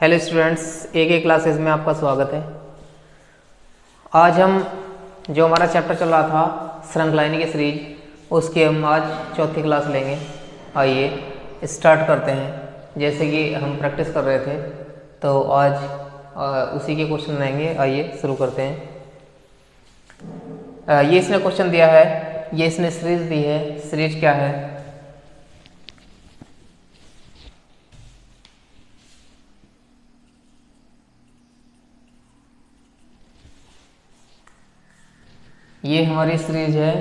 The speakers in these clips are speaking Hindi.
हेलो स्टूडेंट्स, एक क्लासेस में आपका स्वागत है। आज हम जो हमारा चैप्टर चल रहा था श्रृंखलाइनी की सीरीज, उसकी हम आज चौथी क्लास लेंगे। आइए स्टार्ट करते हैं। जैसे कि हम प्रैक्टिस कर रहे थे तो आज उसी के क्वेश्चन लेंगे। आइए शुरू करते हैं। ये इसने क्वेश्चन दिया है, ये इसने सीरीज दी है। सीरीज क्या है? ये हमारी सीरीज है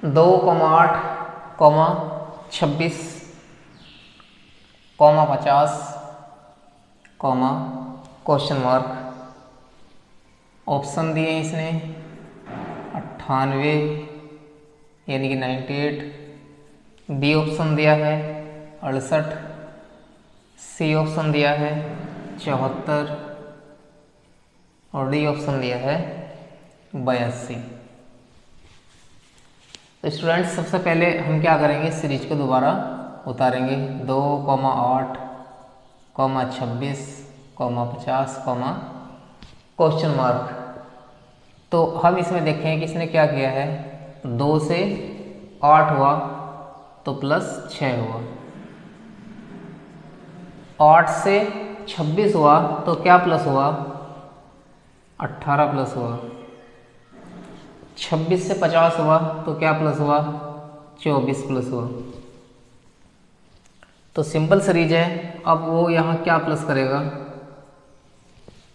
दो comma 8 comma 26 comma 50 comma question mark. Option दिए हैं इसने 98 यानी कि 98। बी ऑप्शन दिया है 68। सी ऑप्शन दिया है 74 और डी ऑप्शन दिया है 82। तो स्टूडेंट्स, सबसे पहले हम क्या करेंगे, सीरीज को दोबारा उतारेंगे। 2 comma 8 comma 26 comma 50 comma question mark. तो हम इसमें देखें कि इसने क्या किया है। 2 से 8 हुआ तो प्लस 6 हुआ। 8 से 26 हुआ तो क्या प्लस हुआ? 18 प्लस हुआ। 26 से 50 हुआ तो क्या प्लस हुआ? 24 प्लस हुआ। तो सिंपल सीरीज है। अब वो यहाँ क्या प्लस करेगा?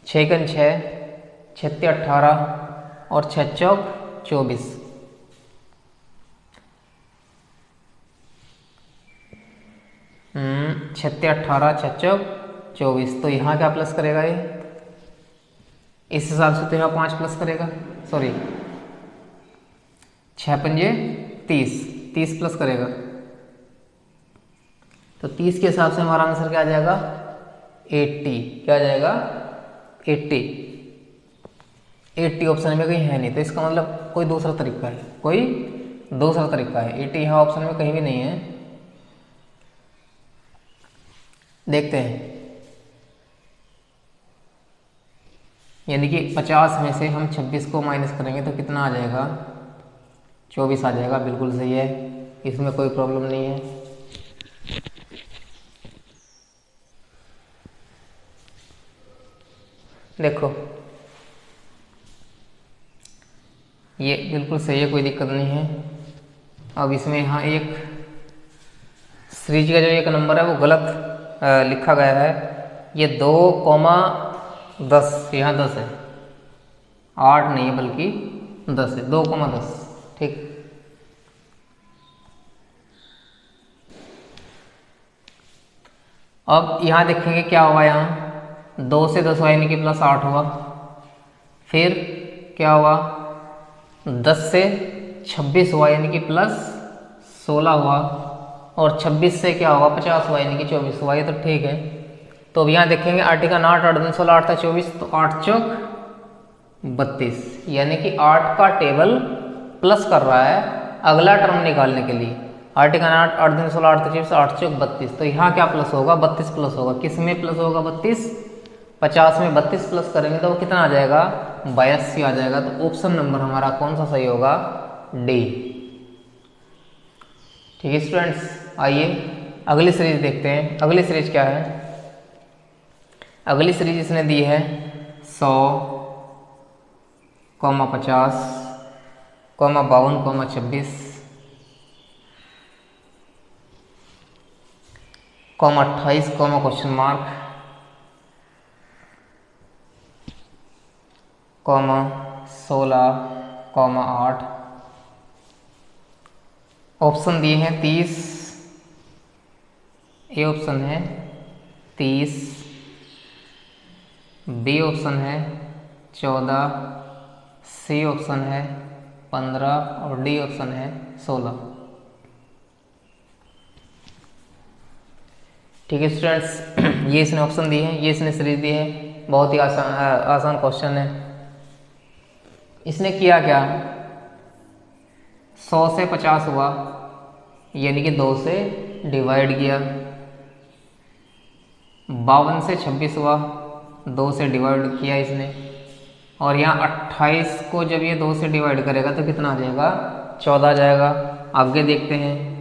6 कन 6, 6 18 और 6 चौक 24। छत्ते 18 6 चौक 24। तो यहाँ क्या प्लस करेगा? ये इस हिसाब से तो यहाँ 5 प्लस करेगा। सॉरी, 6 पंजे 30 प्लस करेगा। तो 30 के हिसाब से हमारा आंसर क्या आ जाएगा? 80। क्या आ जाएगा? 80 ऑप्शन में कहीं है नहीं, तो इसका मतलब कोई दूसरा तरीका है। कोई दूसरा तरीका है। 80 यहाँ ऑप्शन में कहीं भी नहीं है। देखते हैं। यानी कि 50 में से हम 26 को माइनस करेंगे तो कितना आ जाएगा? 24 आ जाएगा। बिल्कुल सही है, इसमें कोई प्रॉब्लम नहीं है। देखो, ये बिल्कुल सही है, कोई दिक्कत नहीं है। अब इसमें यहाँ एक सीरीज का जो एक नंबर है वो गलत लिखा गया है। ये 2 कॉमा 10, यहाँ 10 है, 8 नहीं है बल्कि 10 है। 2 कॉमा 10, ठीक। अब यहाँ देखेंगे क्या हुआ। यहाँ 2 से 10 हुआ यानी कि प्लस 8 हुआ। फिर क्या हुआ? 10 से 26 हुआ यानी कि प्लस 16 हुआ। और 26 से क्या हुआ? 50 हुआ यानी कि 24 हुआ। ये तो ठीक है। तो अब यहाँ देखेंगे 8 का 8 8 दिन 16 8 था 24, तो 8 चौक 32 यानी कि 8 का टेबल प्लस कर रहा है अगला टर्म निकालने के लिए। 8 का 8 8 दिन 16 8 था 24, 8 चौक 32। तो यहाँ क्या प्लस होगा? 32 प्लस होगा। किस में प्लस होगा? 32। 50 में 32 प्लस करेंगे तो वो कितना आ जाएगा? 82 आ जाएगा। तो ऑप्शन नंबर हमारा कौन सा सही होगा? डी। ठीक है स्टूडेंट्स, आइए अगली सीरीज देखते हैं। अगली सीरीज क्या है? अगली सीरीज इसने दी है 100 comma 50 comma 52 comma 26 comma 28 comma question mark comma 16 comma 8। Option दिए हैं 30। ए ऑप्शन है 30। बी ऑप्शन है 14। सी ऑप्शन है 15 और डी ऑप्शन है 16। ठीक है स्टूडेंट्स, ये इसने ऑप्शन दिए हैं, ये इसने सीरीज दी है। बहुत ही आसान क्वेश्चन है। इसने किया क्या? 100 से 50 हुआ, यानी कि 2 से डिवाइड किया। 52 से 26 हुआ, 2 से डिवाइड किया इसने। और यहाँ 28 को जब ये 2 से डिवाइड करेगा तो कितना आ जाएगा? 14 आ जाएगा। आगे देखते हैं,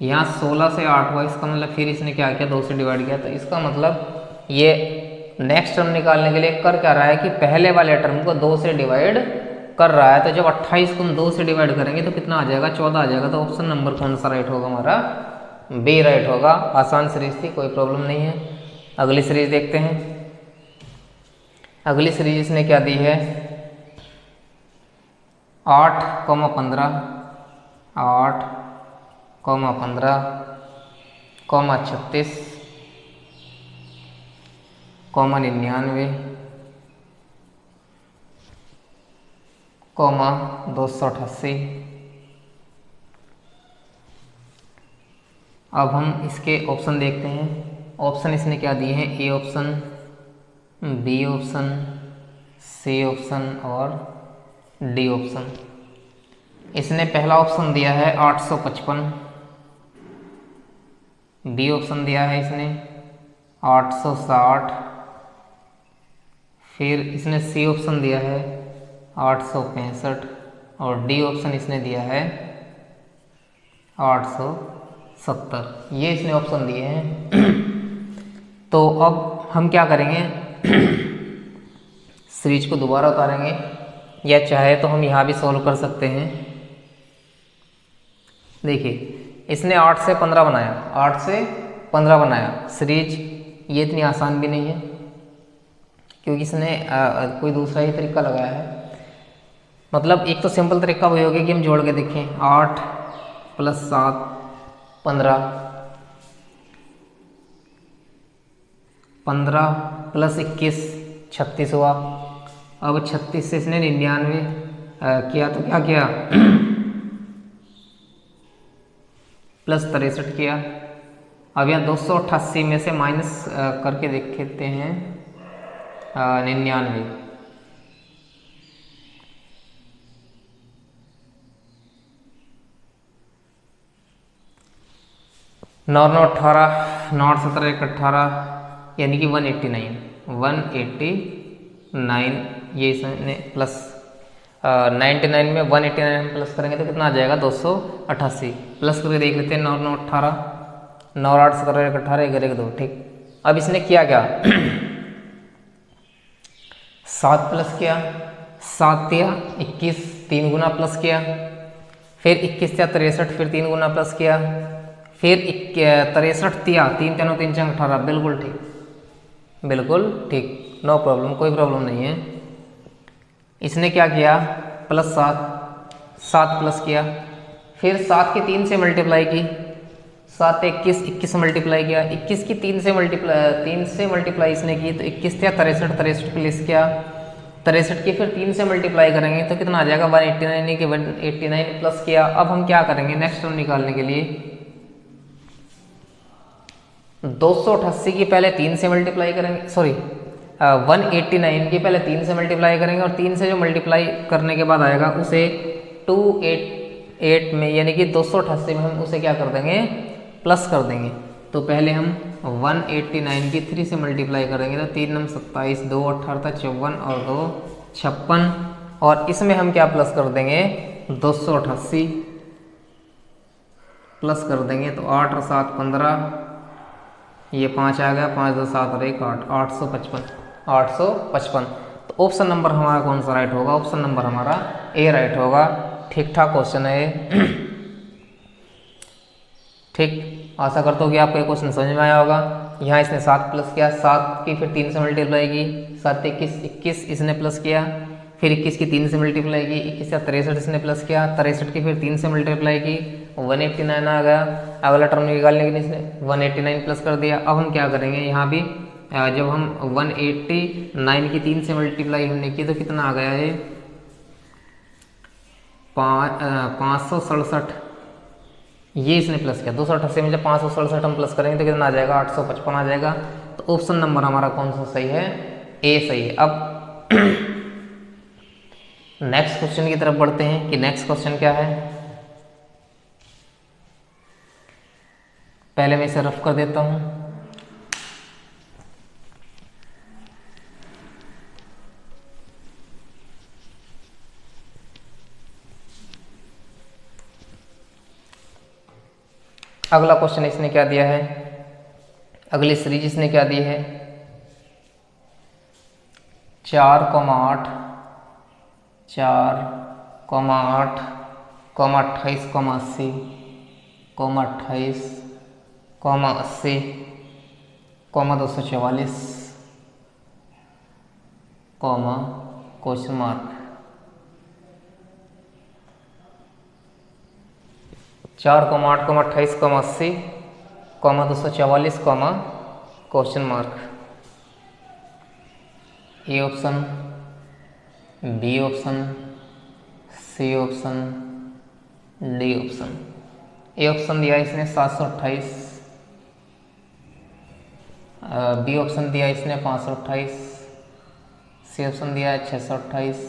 यहाँ 16 से 8 हुआ, इसका मतलब फिर इसने क्या किया? 2 से डिवाइड किया। तो इसका मतलब ये नेक्स्ट टर्म निकालने के लिए कर क्या रहा है कि पहले वाले टर्म को 2 से डिवाइड कर रहा है। तो जब 28 को हम 2 से डिवाइड करेंगे तो कितना आ जाएगा? 14 आ जाएगा। तो ऑप्शन नंबर कौन सा राइट होगा? हमारा बी राइट होगा। आसान सीरीज थी, कोई प्रॉब्लम नहीं है। अगली सीरीज देखते हैं। अगली सीरीज इसने क्या दी है? 8, 15, 8, 15, 36, 99, 288। अब हम इसके ऑप्शन देखते हैं। ऑप्शन इसने क्या दिए हैं? A option, B option, C option और डी ऑप्शन। इसने पहला ऑप्शन दिया है 855, बी ऑप्शन दिया है इसने 860, फिर इसने सी ऑप्शन दिया है 865 और डी ऑप्शन इसने दिया है 870। ये इसने ऑप्शन दिए हैं। तो अब हम क्या करेंगे? सीरीज को दोबारा उतारेंगे, या चाहे तो हम यहाँ भी सॉल्व कर सकते हैं। देखिए, इसने 8 से 15 बनाया, 8 से 15 बनाया सीरीज। ये इतनी आसान भी नहीं है, क्योंकि इसने कोई दूसरा ही तरीका लगाया है। मतलब एक तो सिंपल तरीका वही होगा कि हम जोड़ के देखें। 8 + 7 15, 15 + 21 36 हुआ। अब 36 से इसने 99 किया तो क्या किया? +63 किया। अब यहाँ 288 में से माइनस करके देखते हैं 99। 9 9 18, 9 17 1 18, यानी कि 189। ये इसने प्लस 99 में 189 हम प्लस करेंगे तो कितना आ जाएगा? 288। प्लस करके देख लेते हैं। 9 9 18, 9 8 17 1 18, 1 1 2। ठीक, अब इसने किया क्या? 7 प्लस किया, 7 दिया 21, 3 गुना प्लस किया, फिर 21 दिया 63, फिर 3 गुना प्लस किया, फिर 63 दिया 3 3 3 4 18। बिल्कुल ठीक, बिल्कुल ठीक, नो प्रॉब्लम, कोई प्रॉब्लम नहीं है। इसने क्या किया? +7, 7 प्लस किया, फिर 7 की 3 से मल्टीप्लाई की, 7 21, 21 से मल्टीप्लाई किया, 21 की 3 से मल्टीप्लाई इसने की तो 21 दिया 63, 63 प्लस किया, 63 की फिर 3 से मल्टीप्लाई करेंगे तो कितना आ जाएगा? 189 की 189 प्लस किया। अब हम क्या करेंगे नेक्स्ट टर्म निकालने के लिए? 288 की पहले 3 से मल्टीप्लाई करेंगे, सॉरी 189 की पहले 3 से मल्टीप्लाई करेंगे और 3 से जो मल्टीप्लाई करने के बाद आएगा उसे 288 में, यानी कि 288 में हम उसे क्या कर देंगे? प्लस कर देंगे। तो पहले हम 189 की 3 से मल्टीप्लाई करेंगे तो 3 9 27, 2 18 54 और 2 56, और इसमें हम क्या प्लस कर देंगे? 288 प्लस कर देंगे तो 8 और 7 15, ये 5 आ गया, 5 2 7 और 1 8, 855। तो ऑप्शन नंबर हमारा कौन सा राइट होगा? ऑप्शन नंबर हमारा ए राइट होगा। ठीक ठाक क्वेश्चन है ये। ठीक, आशा करता हूँ कि आपको ये क्वेश्चन समझ में आया होगा। यहाँ इसने 7 प्लस किया, 7 की फिर 3 से मल्टीप्लाई की, 7 21, 21 इसने प्लस किया, फिर 21 की 3 से मल्टीप्लाई की, 21 या 63 इसने प्लस किया, 63 की फिर 3 से मल्टीप्लाई की, 189 आ गया। अगला टर्म निकालने के लिए इसने 189 प्लस कर दिया। अब हम क्या करेंगे? यहाँ भी जब हम 189 की 3 से मल्टीप्लाई हमने की तो कितना आ गया है? 567, ये इसने प्लस किया। 288 में जब 567 हम प्लस करेंगे तो कितना आ जाएगा? 855 आ जाएगा। तो ऑप्शन नंबर हमारा कौन सा सही है? ए सही है। अब नेक्स्ट क्वेश्चन की तरफ बढ़ते हैं कि नेक्स्ट क्वेश्चन क्या है। पहले मैं इसे रफ कर देता हूँ। अगला क्वेश्चन इसने क्या दिया है, अगली सीरीज इसने क्या दी है, 4,8, 4,8, 28, 80, 28, 80, 244, question mark. 4,8, 28, 80, 244, question mark. A option, B option, C option, D option. A option दिया इसने 728, बी ऑप्शन दिया इसने 528, सी ऑप्शन दिया है 628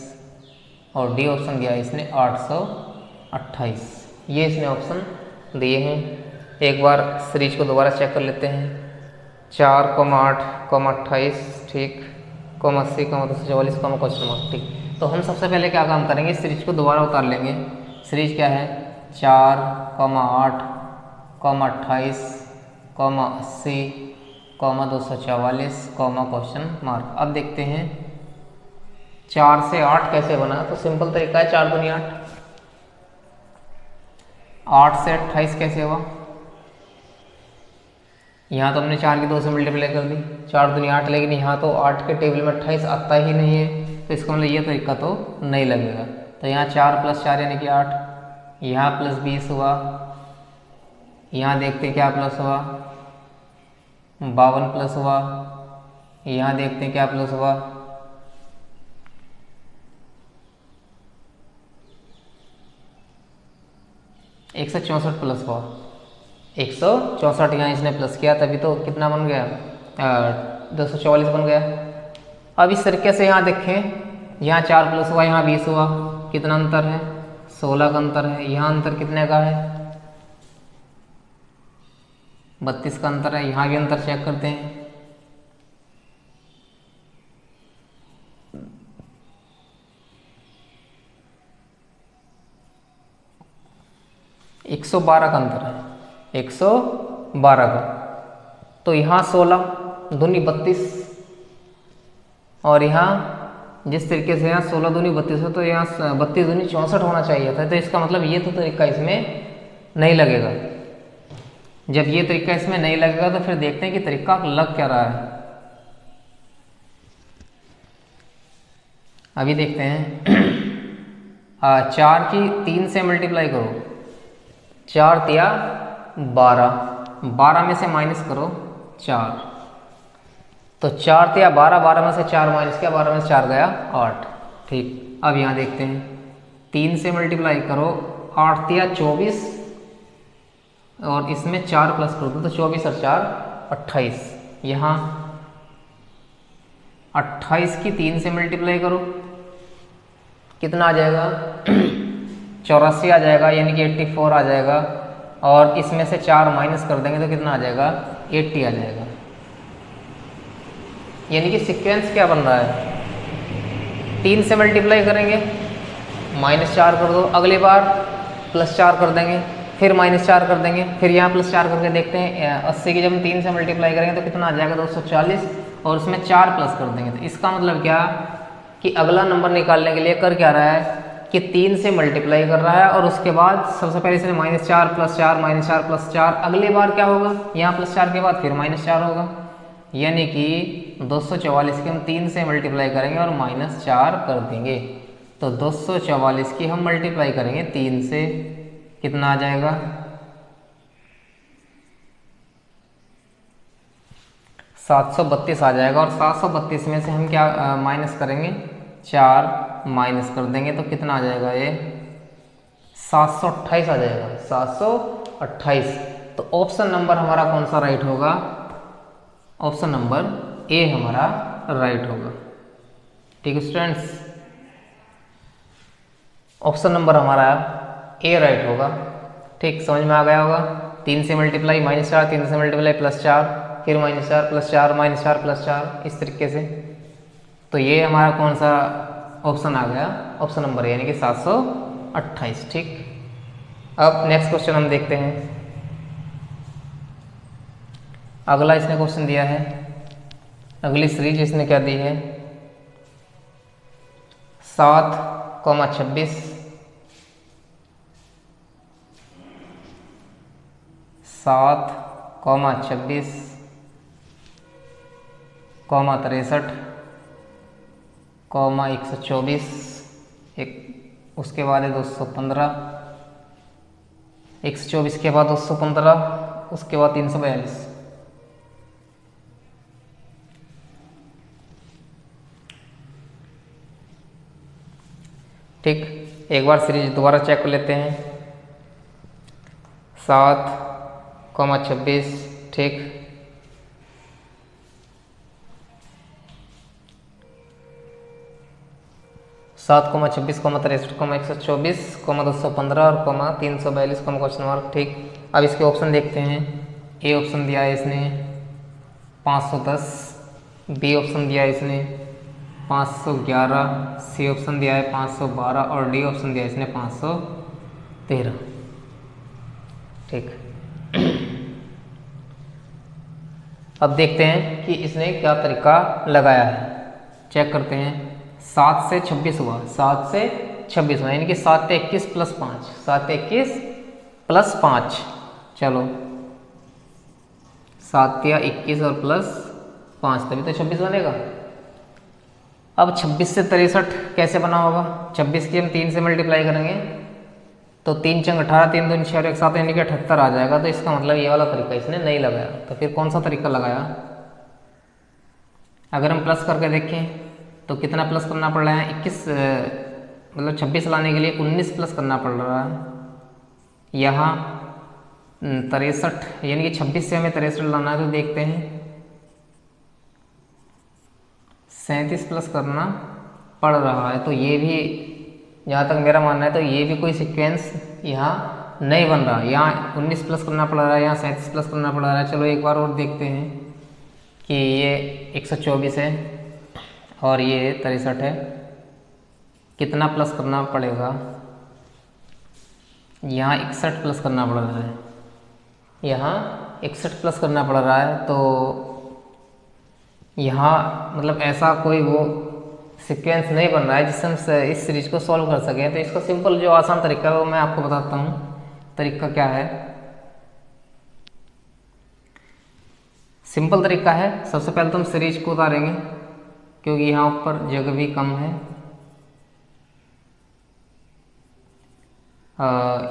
और डी ऑप्शन दिया है इसने 828। ये इसने ऑप्शन दिए हैं। एक बार सीरीज को दोबारा चेक कर लेते हैं। 4,8, 28, ठीक, 80, 244, क्वेश्चन मार्क, ठीक। तो हम सबसे पहले क्या काम करेंगे, सीरीज को दोबारा उतार लेंगे। सीरीज क्या है, 4,8, 28, 80, 244, क्वेश्चन मार्क। अब देखते हैं 4 से 8 कैसे बना। तो सिंपल तरीका है, 4 दूनी 8। 8 से 28 कैसे हुआ, यहाँ तो हमने 4 की 2 से मल्टीप्लाई कर दी, 4 दूनी 8, लेकिन यहाँ तो 8 के टेबल में 28 आता ही नहीं है, तो इसका मतलब ये तरीका तो नहीं लगेगा। तो यहाँ 4 + 4 यानी कि 8, यहाँ +20 हुआ, यहाँ देखते हैं क्या प्लस हुआ, 52 प्लस हुआ, यहाँ देखते हैं क्या प्लस हुआ, 164 प्लस हुआ, 164 यहाँ इसने प्लस किया, तभी तो कितना बन गया, 244 बन गया। अब इस तरीके से यहाँ देखें, यहाँ 4 प्लस हुआ, यहाँ 20 हुआ, कितना अंतर है, 16 का अंतर है। यहाँ अंतर कितने का है, 32 का अंतर है। यहाँ भी अंतर चेक करते हैं, एक 112 का अंतर है, 112 का। तो यहाँ 16 दूनी 32 और यहाँ जिस तरीके से यहाँ 16 दूनी 32 है, तो यहाँ 32 दूनी 64 होना चाहिए था। तो इसका मतलब ये तो तरीका इसमें नहीं लगेगा। जब ये तरीका इसमें नहीं लगेगा तो फिर देखते हैं कि तरीका लग क्या रहा है। अभी देखते हैं 4 की 3 से मल्टीप्लाई करो, 4 तिया 12, 12 में से माइनस करो 4, तो 4 तिया 12, 12 में से 4 माइनस किया, 12 में से 4 गया 8, ठीक। अब यहाँ देखते हैं 3 से मल्टीप्लाई करो, 8 तिया 24 और इसमें 4 प्लस कर दो, तो 24 और 4 28। यहाँ 28 की 3 से मल्टीप्लाई करो, कितना आ जाएगा 84 आ जाएगा, यानी कि 84 आ जाएगा। और इसमें से 4 माइनस कर देंगे तो कितना आ जाएगा, 80 आ जाएगा। यानी कि सीक्वेंस क्या बन रहा है, 3 से मल्टीप्लाई करेंगे, -4 कर दो, अगली बार +4 कर देंगे, फिर -4 कर देंगे, फिर यहाँ +4 करके देखते हैं 80 की जब हम 3 से मल्टीप्लाई करेंगे तो कितना आ जाएगा 240, और उसमें 4 प्लस कर देंगे। तो इसका मतलब क्या कि अगला नंबर निकालने के लिए कर क्या रहा है कि 3 से मल्टीप्लाई कर रहा है, और उसके बाद सबसे पहले इसने -4 + 4 -4 + 4, अगली बार क्या होगा, यहाँ +4 के बाद फिर -4 होगा। यानी कि 244 की हम 3 से मल्टीप्लाई करेंगे और -4 कर देंगे। तो 244 की हम मल्टीप्लाई करेंगे 3 से, कितना आ जाएगा 732 आ जाएगा। और 732 में से हम क्या माइनस करेंगे, 4 माइनस कर देंगे तो कितना आ जाएगा, ये 728 आ जाएगा, 728। तो ऑप्शन नंबर हमारा कौन सा राइट होगा, ऑप्शन नंबर ए हमारा राइट होगा। ठीक है स्टूडेंट्स, ऑप्शन नंबर हमारा ए राइट होगा। ठीक, समझ में आ गया होगा। 3 से मल्टीप्लाई -4, 3 से मल्टीप्लाई +4, फिर -4 +4 -4 +4, इस तरीके से। तो ये हमारा कौन सा ऑप्शन आ गया? ऑप्शन नंबर यानी कि 728। ठीक, अब नेक्स्ट क्वेश्चन हम देखते हैं। अगला इसने क्वेश्चन दिया है, अगली सीरीज इसने क्या दी है? 7,26 7,26, 63, 124, एक उसके बाद है 215, 124 के बाद 215, उसके बाद 342। ठीक, एक बार सीरीज दोबारा चेक कर लेते हैं। 7,26, ठीक, 7,26, 63, 124, 215 और 342, क्वेश्चन मार्क। ठीक, अब इसके ऑप्शन देखते हैं। ए ऑप्शन दिया है इसने 510, बी ऑप्शन दिया है इसने 511, सी ऑप्शन दिया है 512 और डी ऑप्शन दिया है इसने 513। ठीक, अब देखते हैं कि इसने क्या तरीका लगाया है। चेक करते हैं। 7 से 26 हुआ, 7 से 26 हुआ, यानी कि 7 से 21 + 5, 7 से 21 + 5। चलो 7 या 21 और +5 तभी तो 26 बनेगा। अब 26 से 63 कैसे बना होगा? 26 की हम 3 से मल्टीप्लाई करेंगे तो 3 × 18, 3 दूनी 6 और 1 7, यानी कि 78 आ जाएगा। तो इसका मतलब ये वाला तरीका इसने नहीं लगाया। तो फिर कौन सा तरीका लगाया? अगर हम प्लस करके देखें तो कितना प्लस करना पड़ रहा है? 21 मतलब 26 लाने के लिए 19 प्लस करना पड़ रहा है। यहाँ 63 यानी कि 26 से हमें 63 लाना है, तो देखते हैं 37 प्लस करना पड़ रहा है। तो ये भी, जहाँ तक मेरा मानना है, तो ये भी कोई सीक्वेंस यहाँ नहीं बन रहा। यहाँ 19 प्लस करना पड़ रहा है, यहाँ 37 प्लस करना पड़ रहा है। चलो एक बार और देखते हैं कि ये 124 है और ये 63 है, कितना प्लस करना पड़ेगा? यहाँ 61 प्लस करना पड़ रहा है, यहाँ 61 प्लस करना पड़ रहा है। तो यहाँ मतलब ऐसा कोई वो सीक्वेंस नहीं बन रहा है जिससे हम इस सीरीज को सॉल्व कर सकें। तो इसका सिंपल जो आसान तरीका है वो मैं आपको बताता हूँ। तरीका क्या है? सिंपल तरीका है। सबसे पहले तो हम सीरीज को उतारेंगे क्योंकि यहाँ ऊपर जगह भी कम है।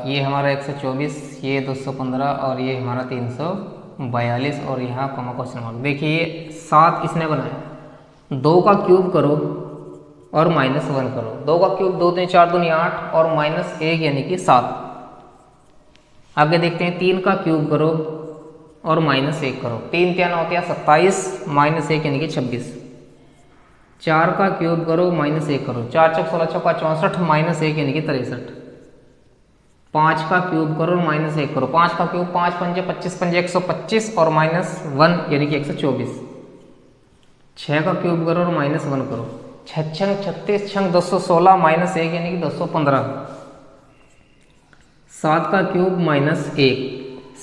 ये हमारा 124, ये 215 और ये हमारा 342 और यहाँ कॉमा क्वेश्चन मार्क। देखिए 7 किसने बनाया? 2 का क्यूब करो और -1 करो। 2 का क्यूब 2 दूनी 4 दूनी 8 और -1 यानी कि 7। आगे देखते हैं 3 का क्यूब करो और -1 करो। 3 3 होते हैं 27, -1 यानी कि 26। 4 का क्यूब करो -1 करो। 4 × 16 = 64, -1 यानी कि 63। 5 का क्यूब करो और -1 करो। 5 का क्यूब 5 पंजे 25 पंजे 125 और -1 यानी कि 124। 6 का क्यूब करो और -1 करो। 6 × 36 × 216, -1 यानी कि 215। 7 का क्यूब -1।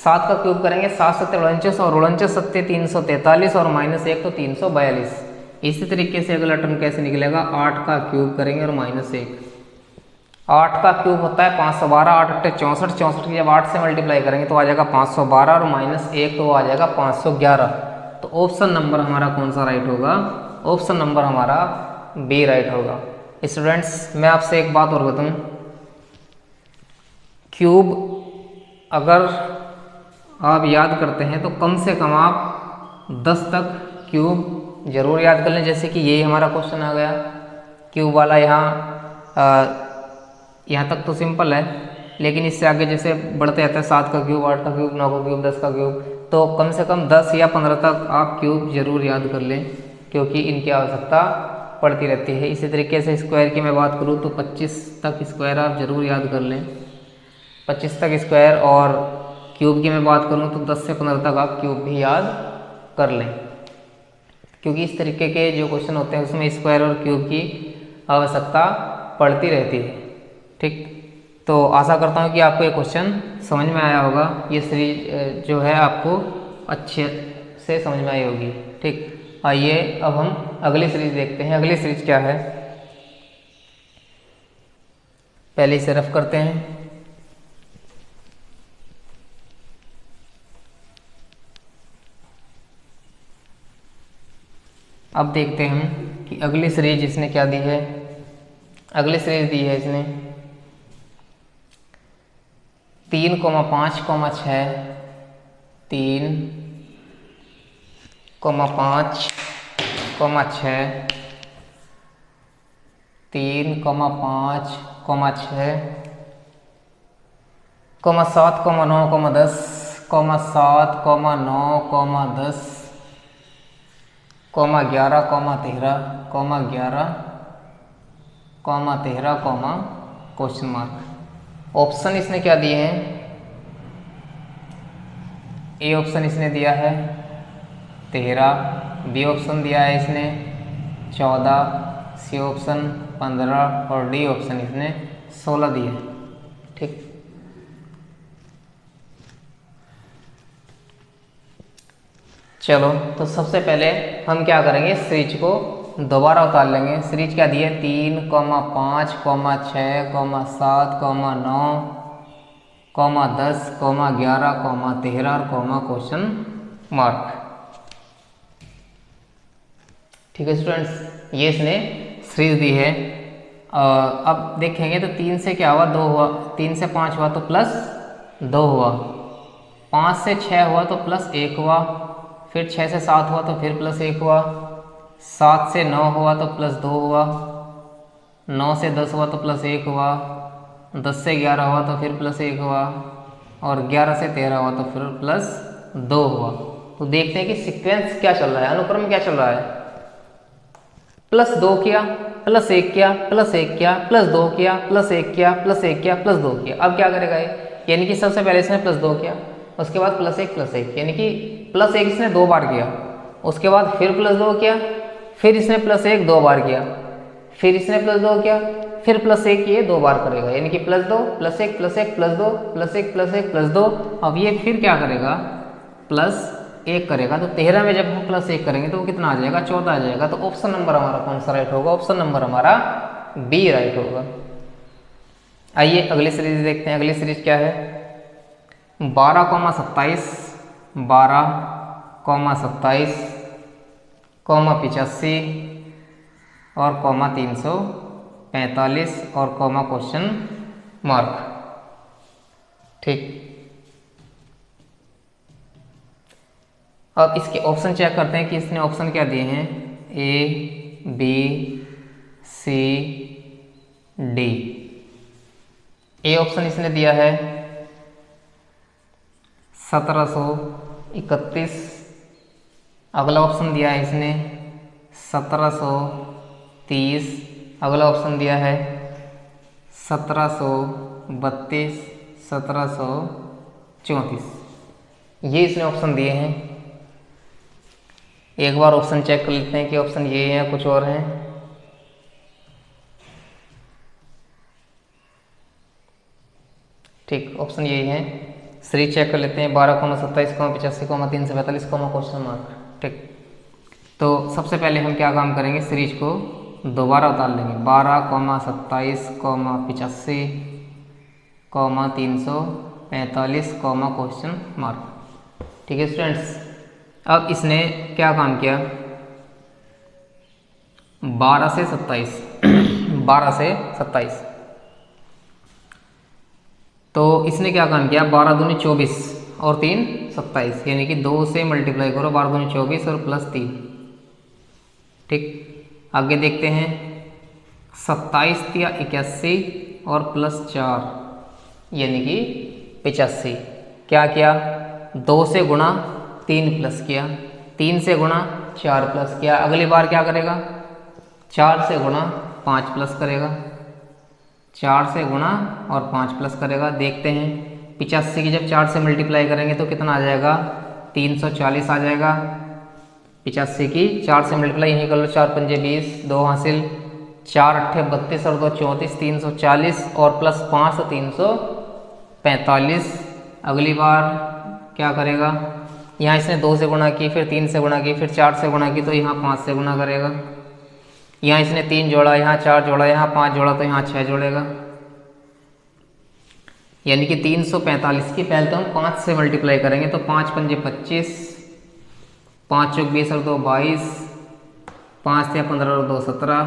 7 का क्यूब करेंगे 7 7 49 और 49 7 343 और -1 तो 342। इसी तरीके से अगला टर्म कैसे निकलेगा? 8 का क्यूब करेंगे और -1। 8 का क्यूब होता है 512, 8 × 8 = 64, 64 की जब 8 से मल्टीप्लाई करेंगे तो आ जाएगा 512 और -1 तो आ जाएगा 511। तो ऑप्शन नंबर हमारा कौन सा राइट होगा? ऑप्शन नंबर हमारा बी राइट होगा। स्टूडेंट्स मैं आपसे एक बात और बताऊं, क्यूब अगर आप याद करते हैं तो कम से कम आप 10 तक क्यूब जरूर याद कर लें। जैसे कि ये हमारा क्वेश्चन आ गया क्यूब वाला। यहाँ तक तो सिंपल है, लेकिन इससे आगे जैसे बढ़ते जाते हैं 7 का क्यूब, 8 का क्यूब, 9 का क्यूब, 10 का क्यूब, तो कम से कम 10 या 15 तक आप क्यूब जरूर याद कर लें क्योंकि इनकी आवश्यकता पड़ती रहती है। इसी तरीके से स्क्वायर की मैं बात करूँ तो 25 तक स्क्वायर आप जरूर याद कर लें। 25 तक स्क्वायर और क्यूब की मैं बात करूँ तो 10 से 15 तक आप क्यूब भी याद कर लें, क्योंकि इस तरीके के जो क्वेश्चन होते हैं उसमें स्क्वायर और क्यूब की आवश्यकता पड़ती रहती है। ठीक, तो आशा करता हूँ कि आपको ये क्वेश्चन समझ में आया होगा, ये सीरीज जो है आपको अच्छे से समझ में आई होगी। ठीक, आइए अब हम अगली सीरीज देखते हैं। अगली सीरीज क्या है, पहले इसे रफ करते हैं। अब देखते हैं हम कि अगली सीरीज इसने क्या दी है। अगली सीरीज दी है इसने 3,5,6 3,5,6 3,5,6 7,9,10 7,9,10 11,13 क्वेश्चन मार्क। ऑप्शन इसने क्या दिए हैं, ए ऑप्शन इसने दिया है 13, बी ऑप्शन दिया है इसने 14, सी ऑप्शन 15 और डी ऑप्शन इसने 16 दिए हैं। ठीक, चलो तो सबसे पहले हम क्या करेंगे, सीरीज को दोबारा उतार लेंगे। सीरीज क्या दी है 3,5,6,7,9,10, 11,13 क्वेश्चन मार्क। ठीक है स्टूडेंट्स, ये इसने सीरीज दी है। अब देखेंगे तो 3 से क्या हुआ, 2 हुआ, 3 से 5 हुआ तो प्लस 2 हुआ, 5 से 6 हुआ तो प्लस 1 हुआ, फिर 6 से 7 हुआ तो फिर प्लस 1 हुआ, 7 से 9 हुआ तो प्लस 2 हुआ, 9 से 10 हुआ तो प्लस 1 हुआ, 10 से 11 हुआ तो फिर प्लस 1 हुआ, और 11 से 13 हुआ तो फिर प्लस 2 हुआ। तो देखते हैं कि सीक्वेंस क्या चल रहा है, अनुक्रम क्या चल रहा है। प्लस 2 किया, प्लस 1 किया, प्लस 1 किया, प्लस 2 किया, प्लस 1 किया, प्लस 1 किया, प्लस 2 किया। अब क्या करेगा ये, यानी कि सबसे पहले इसने प्लस 2 किया, उसके बाद प्लस 1 प्लस 1, यानी कि प्लस 1 इसने 2 बार किया, उसके बाद फिर प्लस 2 किया, फिर इसने प्लस 1 2 बार किया, फिर इसने प्लस 2 किया, फिर प्लस 1 ये 2 बार करेगा, यानी कि plus 2 plus 1 plus 1 plus 2 plus 1 plus 1 plus 2। अब ये फिर क्या करेगा, प्लस 1 करेगा। तो 13 में जब हम प्लस 1 करेंगे तो वो कितना आ जाएगा, 14 आ जाएगा। तो ऑप्शन नंबर हमारा कौन सा राइट होगा, ऑप्शन नंबर हमारा बी राइट होगा। आइए अगली सीरीज देखते हैं। अगली सीरीज क्या है, 12,27 12,27 85 और 345 और क्वेश्चन मार्क। ठीक, अब इसके ऑप्शन चेक करते हैं कि इसने ऑप्शन क्या दिए हैं, A B C D. A option इसने दिया है 1731, अगला ऑप्शन दिया है इसने 1730, अगला ऑप्शन दिया है 1732, 1734। ये इसने ऑप्शन दिए हैं। एक बार ऑप्शन चेक कर लेते हैं कि ऑप्शन ये हैं कुछ और हैं। ठीक, ऑप्शन यही है। सीरीज चेक कर लेते हैं 12,27, 85, 345 क्वेश्चन मार्क। ठीक, तो सबसे पहले हम क्या काम करेंगे, सीरीज को दोबारा उतार लेंगे। 12,27, 85, 345 क्वेश्चन मार्क। ठीक है स्टूडेंट्स, अब इसने क्या काम किया, 12 से 27 12 से 27, तो इसने क्या काम किया, 12 दूनी 24 और 3 27, यानी कि 2 से मल्टीप्लाई करो, 12 दूनी 24 और प्लस 3। ठीक, आगे देखते हैं 27 या 81 और प्लस 4 यानी कि 85। क्या किया, 2 से गुणा 3 प्लस किया, 3 से गुणा 4 प्लस किया, अगली बार क्या करेगा, 4 से गुणा 5 प्लस करेगा, 4 से गुणा और 5 प्लस करेगा। देखते हैं 85 की जब 4 से मल्टीप्लाई करेंगे तो कितना आ जाएगा, 340 आ जाएगा। 85 की 4 से मल्टीप्लाई यहीं कर लो, 4 पंजे 20, 2 हासिल, 4 अट्ठे 32 और 2 34, 340 और प्लस 5 तो 345। अगली बार क्या करेगा, यहाँ इसने 2 से गुणा की, फिर 3 से गुणा की, फिर 4 से गुणा की, तो यहाँ 5 से गुणा करेगा। यहाँ इसने 3 जोड़ा, यहाँ 4 जोड़ा, यहाँ 5 जोड़ा, तो यहाँ 6 जोड़ेगा। यानी कि 345 की पहले तो हम 5 से मल्टीप्लाई करेंगे, तो 5 पंजे 25, 5 चौक 20 और 2 22, 5 या 15 और 2 17,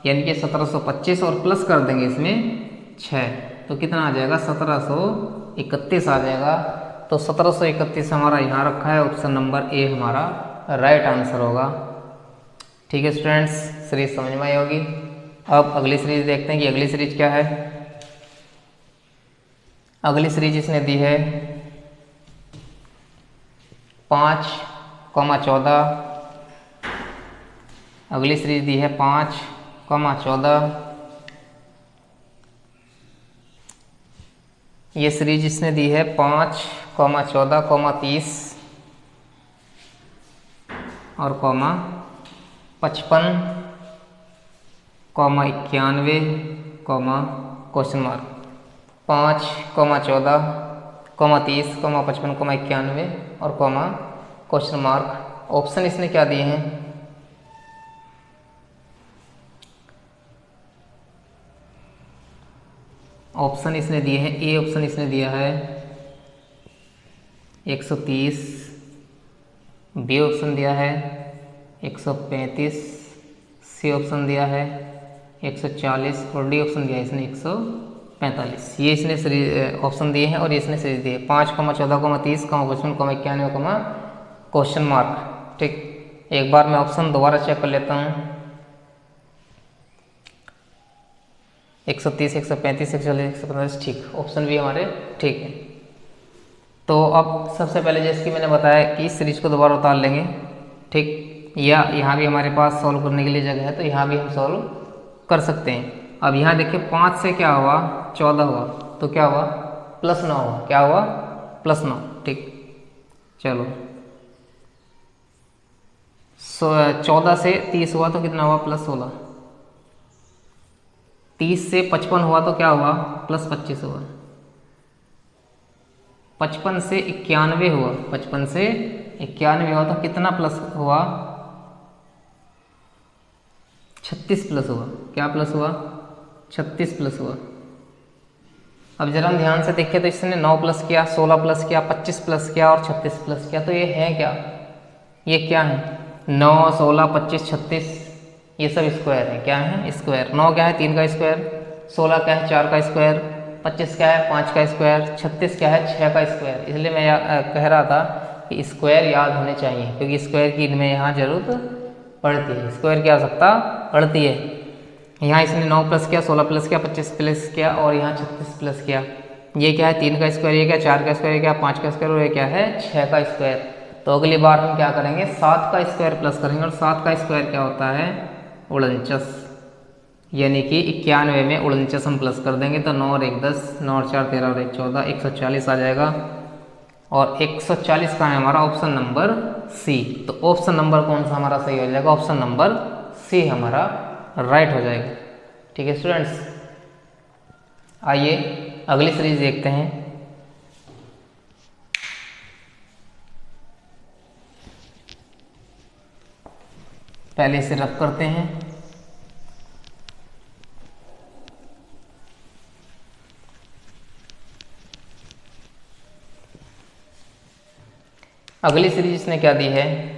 यानी कि 1725 और प्लस कर देंगे इसमें 6, तो कितना आ जाएगा, 1731 आ जाएगा। तो 1731 हमारा यहाँ रखा है, ऑप्शन नंबर ए हमारा राइट आंसर होगा। ठीक है स्टूडेंट्स, सीरीज समझ में आई होगी। अब अगली सीरीज देखते हैं कि अगली सीरीज क्या है। अगली सीरीज इसने दी है 5,14। अगली सीरीज दी है 5,14। ये सीरीज इसने दी है 5,14, 30 और 55, 91, क्वेश्चन मार्क। 5,14, 30, 55, 91 और क्वेश्चन मार्क। ऑप्शन इसने क्या दिए हैं, ऑप्शन इसने दिए हैं, ए ऑप्शन इसने दिया है 130, बी ऑप्शन दिया है 135, सी ऑप्शन दिया है 140 और डी ऑप्शन दिया है इसने 145। ये इसने ऑप्शन दिए हैं और ये इसने सीरीज दिए 5,14, 30, 55, 91, क्वेश्चन मार्क। ठीक, एक बार मैं ऑप्शन दोबारा चेक कर लेता हूँ। 130, 135, 140, 145, ठीक, ऑप्शन भी हमारे ठीक है। तो अब सबसे पहले जैसे कि मैंने बताया कि इस सीरीज को दोबारा उतार लेंगे। ठीक, या यहाँ भी हमारे पास सॉल्व करने के लिए जगह है, तो यहाँ भी हम सॉल्व कर सकते हैं। अब यहाँ देखिए 5 से क्या हुआ, 14 हुआ, तो क्या हुआ, +9 हुआ। क्या हुआ, +9। ठीक, चलो 14 से 30 हुआ तो कितना हुआ, +16। 30 से 55 हुआ तो क्या हुआ, +25 हुआ। 55 से 91 हुआ, 55 से 91 हुआ तो कितना प्लस हुआ, 36 प्लस हुआ। क्या प्लस हुआ, 36 प्लस हुआ। अब जरा हम ध्यान से देखें तो इसने 9 प्लस किया, 16 प्लस किया, 25 प्लस किया और 36 प्लस किया, तो ये है क्या, ये क्या है, 9, 16, 25, 36, ये सब स्क्वायर है। क्या है, स्क्वायर। 9 क्या है, 3 का स्क्वायर, 16 क्या है, 4 का स्क्वायर, 25 क्या है, 5 का स्क्वायर, 36 क्या है, 6 का स्क्वायर। इसलिए मैं कह रहा था कि स्क्वायर याद होने चाहिए, क्योंकि स्क्वायर की इनमें यहाँ जरूरत पड़ती है। स्क्वायर की आवश्यकता पड़ती है। यहाँ इसने 9 प्लस किया, 16 प्लस किया, 25 प्लस किया और यहाँ 36 प्लस किया। ये क्या है, 3 का स्क्वायर, ये क्या 4 का स्क्वायर, ये क्या 5 का स्क्वायर और ये क्या है 6 का स्क्वायर। तो अगली बार हम क्या करेंगे, 7 का स्क्वायर प्लस करेंगे। और 7 का स्क्वायर क्या होता है, 49, यानी कि 91 में 49 हम प्लस कर देंगे तो 9 और 1 10, 9 और 4 13 और 1 14, 140 आ जाएगा। और 140 का है हमारा ऑप्शन नंबर सी। तो ऑप्शन नंबर कौन सा हमारा सही हो जाएगा, ऑप्शन नंबर सी हमारा राइट हो जाएगा। ठीक है स्टूडेंट्स, आइए अगली सीरीज देखते हैं। पहले इसे रफ करते हैं। अगली सीरीज इसने क्या दी है,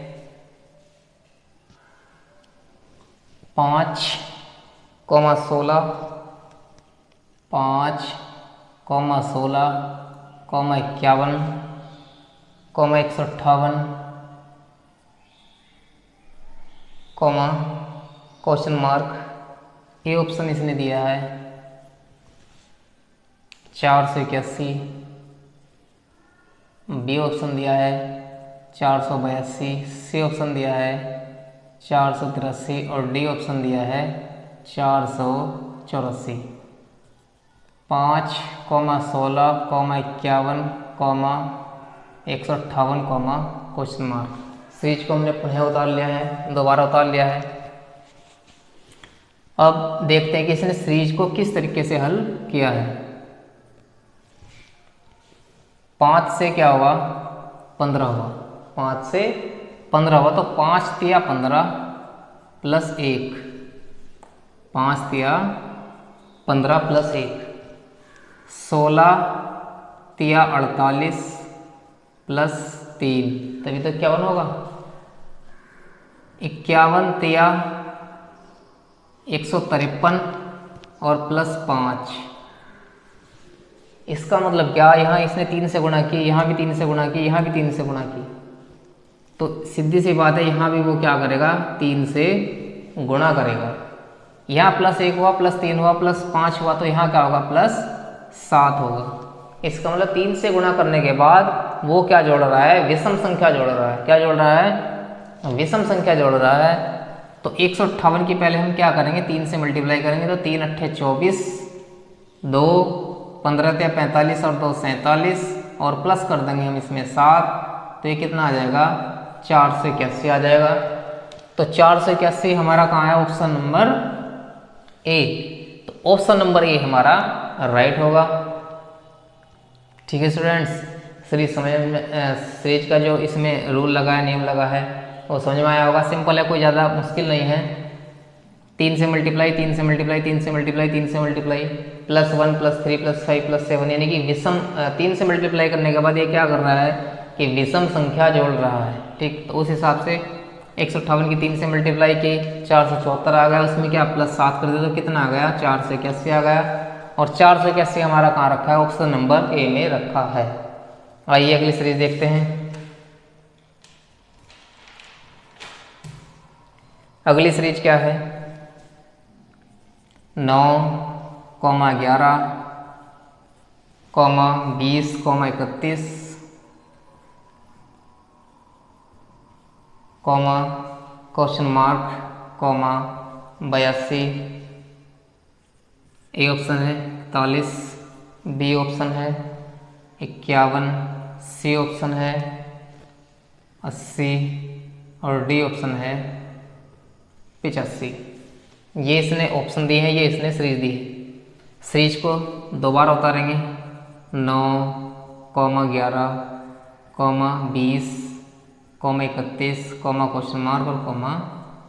5,16, 5,16, 51, 158, क्वेश्चन मार्क। ये ऑप्शन इसने दिया है 481, बी ऑप्शन दिया है 482, सी ऑप्शन दिया है 483 और डी ऑप्शन दिया है 484। 5,16,51,158, क्वेश्चन मार्क। सीरीज को हमने पुनः उतार लिया है, दोबारा उतार लिया है। अब देखते हैं कि इसने सीरीज को किस तरीके से हल किया है। 5 से क्या हुआ, 15 हुआ, 5 से 15 हुआ, तो 5 तिया 15 प्लस 1, 5 तिया 15 प्लस 1, 16 तिया 48 प्लस 3, तभी तो 51 होगा। 51 तिया 153 और प्लस 5। इसका मतलब क्या, यहाँ इसने 3 से गुणा की, यहाँ भी 3 से गुणा की, यहाँ भी 3 से गुणा की, तो सीधी सी बात है यहाँ भी वो क्या करेगा, 3 से गुणा करेगा। यहाँ प्लस 1 हुआ, प्लस 3 हुआ, प्लस 5 हुआ, तो यहाँ क्या होगा, प्लस 7 होगा। इसका मतलब 3 से गुणा करने के बाद वो क्या जोड़ रहा है, विषम संख्या जोड़ रहा है। क्या जोड़ रहा है, विषम संख्या जोड़ रहा है। तो 158 की पहले हम क्या करेंगे, 3 से मल्टीप्लाई करेंगे, तो 3 अट्ठे 24, 2 15 तिया 45 और 2 47, और प्लस कर देंगे हम इसमें 7, तो ये कितना आ जाएगा, 481 आ जाएगा। तो 481 हमारा कहाँ है, ऑप्शन नंबर ए। तो ऑप्शन नंबर ए हमारा राइट होगा। ठीक है स्टूडेंट्स, सीरीज समझ में, सीरीज का जो इसमें रूल लगा है, नियम लगा है, वो समझ में आया होगा। सिंपल है, कोई ज़्यादा मुश्किल नहीं है। 3 से मल्टीप्लाई, 3 से मल्टीप्लाई, 3 से मल्टीप्लाई, 3 से multiply, plus 1 plus 3 plus 5 plus 7, यानी कि विषम 3 से मल्टीप्लाई करने के बाद ये क्या कर रहा है कि विषम संख्या जोड़ रहा है। ठीक, तो उस हिसाब से 158 की 3 से मल्टीप्लाई की, 474 आ गया, उसमें क्या प्लस 7 कर दे तो कितना आ गया, 481 आ गया। और 481 हमारा कहाँ रखा है, ऑप्शन नंबर ए में रखा है। आइए अगली सीरीज देखते हैं। अगली सीरीज क्या है, 9, 11, 20, 31, क्वेश्चन मार्क, 82, ए ऑप्शन है, 41, बी ऑप्शन है, 51, सी ऑप्शन है, 80 और डी ऑप्शन है 85। ये इसने ऑप्शन दिए हैं, ये इसने सीरीज दी है। सीरीज को दोबारा उतारेंगे, 9, 11, 20, 31, क्वेश्चन मार्क और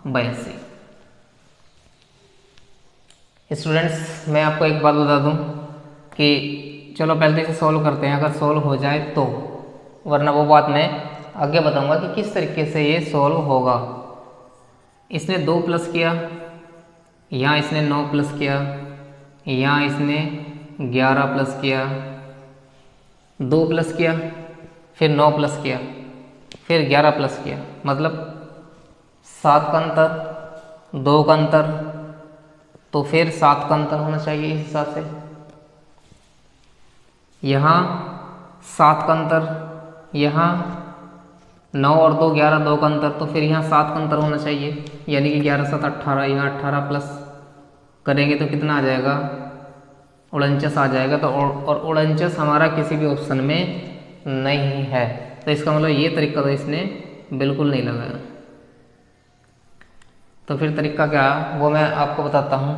82। स्टूडेंट्स, मैं आपको एक बात बता दूं कि चलो पहले तो इसे सॉल्व करते हैं, अगर सॉल्व हो जाए तो, वरना वो बात मैं आगे बताऊंगा कि किस तरीके से ये सॉल्व होगा। इसने 2 प्लस किया, यहाँ इसने 9 प्लस किया, यहाँ इसने 11 प्लस किया, 2 प्लस किया, फिर 9 प्लस किया, फिर 11 प्लस किया, मतलब 7 का अंतर, 2 का अंतर, तो फिर 7 का अंतर होना चाहिए इस हिसाब से। यहाँ 7 का अंतर, यहाँ 9 और 2 11, 2 का अंतर, तो फिर यहाँ 7 का अंतर होना चाहिए, यानी कि 11 7 18, यहाँ 18 प्लस करेंगे तो कितना आ जाएगा, 49 आ जाएगा। तो और 49 हमारा किसी भी ऑप्शन में नहीं है, तो इसका मतलब ये तरीका तो इसने बिल्कुल नहीं लगाया। तो फिर तरीका क्या, वो मैं आपको बताता हूँ।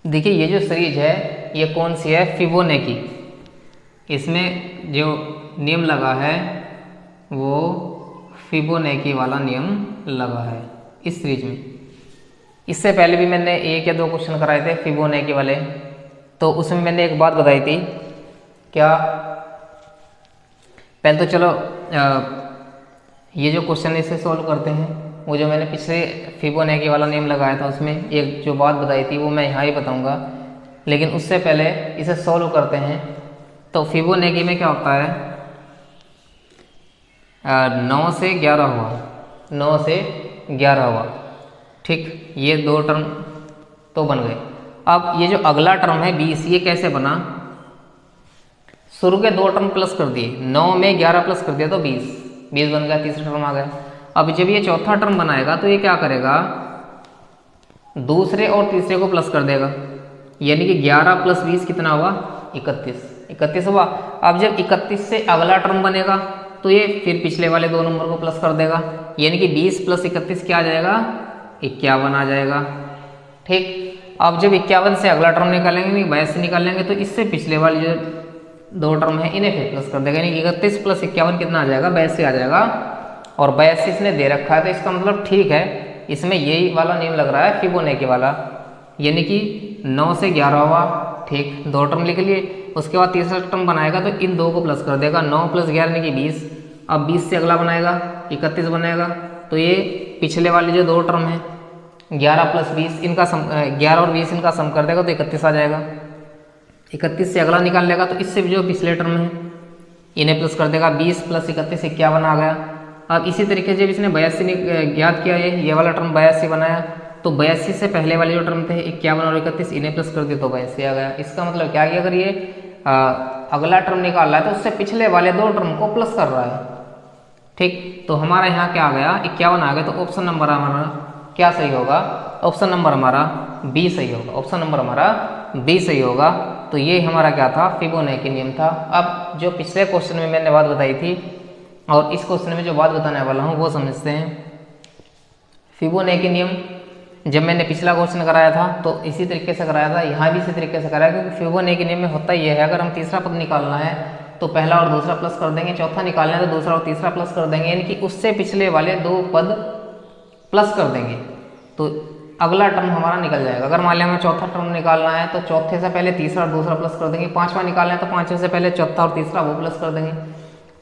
देखिए ये जो सीरीज है ये कौन सी है, फिबोनेकी। इसमें जो नियम लगा है वो फिबोनेकी वाला नियम लगा है इस सीरीज में। इससे पहले भी मैंने 1 या 2 क्वेश्चन कराए थे फिबोनेकी वाले, तो उसमें मैंने एक बात बताई थी, क्या, पहले तो चलो ये जो क्वेश्चन इसे सॉल्व करते हैं, वो जो मैंने पिछले फिबोनेकी वाला नियम लगाया था उसमें एक जो बात बताई थी वो मैं यहाँ ही बताऊँगा, लेकिन उससे पहले इसे सॉल्व करते हैं। तो फिबोनेकी में क्या होता है, 9 से 11 हुआ, 9 से 11 हुआ, ठीक, ये 2 टर्म तो बन गए। अब ये जो अगला टर्म है 20, ये कैसे बना, शुरू के 2 टर्म प्लस कर दिए, 9 में 11 प्लस कर दिया तो 20 बन गया, तीसरा टर्म आ गया। अब जब ये चौथा टर्म बनाएगा तो ये क्या करेगा, दूसरे और तीसरे को प्लस कर देगा, यानी कि 11 प्लस 20 कितना हुआ, 31, 31 हुआ। अब जब 31 से अगला टर्म बनेगा तो ये फिर पिछले वाले 2 नंबर को प्लस कर देगा, यानी कि 20 प्लस 31 क्या आ जाएगा, 51 आ जाएगा। ठीक, अब जब 51 से अगला टर्म निकालेंगे, 22 से निकालेंगे, तो इससे पिछले वाले जो 2 टर्म है इन्हें फिर प्लस कर देगा, यानी 31 प्लस 51 कितना आ जाएगा, 82 आ जाएगा। और 82 इसने दे रखा है तो इसका मतलब ठीक है, इसमें यही वाला नियम लग रहा है फिबोनाची वाला, यानी कि 9 से 11 हुआ। ठीक, 2 टर्म लिख लिए, उसके बाद तीसरा टर्म बनाएगा तो इन 2 को प्लस कर देगा, 9 प्लस 11 यानी कि 20। अब 20 से अगला बनाएगा 31 बनेगा, तो ये पिछले वाले जो 2 टर्म हैं 11 प्लस 20 इनका सम 11 और 20 इनका सम कर देगा तो 31 आ जाएगा। 31 से अगला निकाल लेगा तो इससे भी जो पिछले टर्म है इन्हें प्लस कर देगा, 20 प्लस 31 51 आ गया। अब इसी तरीके से जब इसने 82 याद किया, ये वाला टर्म 82 बनाया, तो 82 से पहले वाले जो टर्म थे 51 और 31 इन्हें प्लस कर दिया तो 82 आ गया। इसका मतलब क्या कि अगर ये अगला टर्म निकाल रहा है तो उससे पिछले वाले 2 टर्म को प्लस कर रहा है। ठीक, तो हमारा यहाँ क्या आ गया, 51 आ गया, तो ऑप्शन नंबर हमारा क्या सही होगा, ऑप्शन नंबर हमारा बी सही होगा, ऑप्शन नंबर हमारा बी सही होगा। तो ये हमारा क्या था, फिबोनाची नियम था। अब जो पिछले क्वेश्चन में मैंने बात बताई थी और इस क्वेश्चन में जो बात बताने वाला हूँ वो समझते हैं। फिबोनाची नियम जब मैंने पिछला क्वेश्चन कराया था तो इसी तरीके से कराया था, यहाँ भी इसी तरीके से कराया, क्योंकि फिबोनाची नियम में होता ये है, अगर हम तीसरा पद निकालना है तो पहला और दूसरा प्लस कर देंगे, चौथा निकालना है तो दूसरा और तीसरा प्लस कर देंगे, यानी कि उससे पिछले वाले 2 पद प्लस कर देंगे तो अगला टर्म हमारा निकल जाएगा। अगर मान लिया हमें चौथा टर्म निकालना है तो चौथे से पहले तीसरा और दूसरा प्लस कर देंगे, पांचवा निकालना है तो पांचवे से पहले चौथा और तीसरा वो प्लस कर देंगे,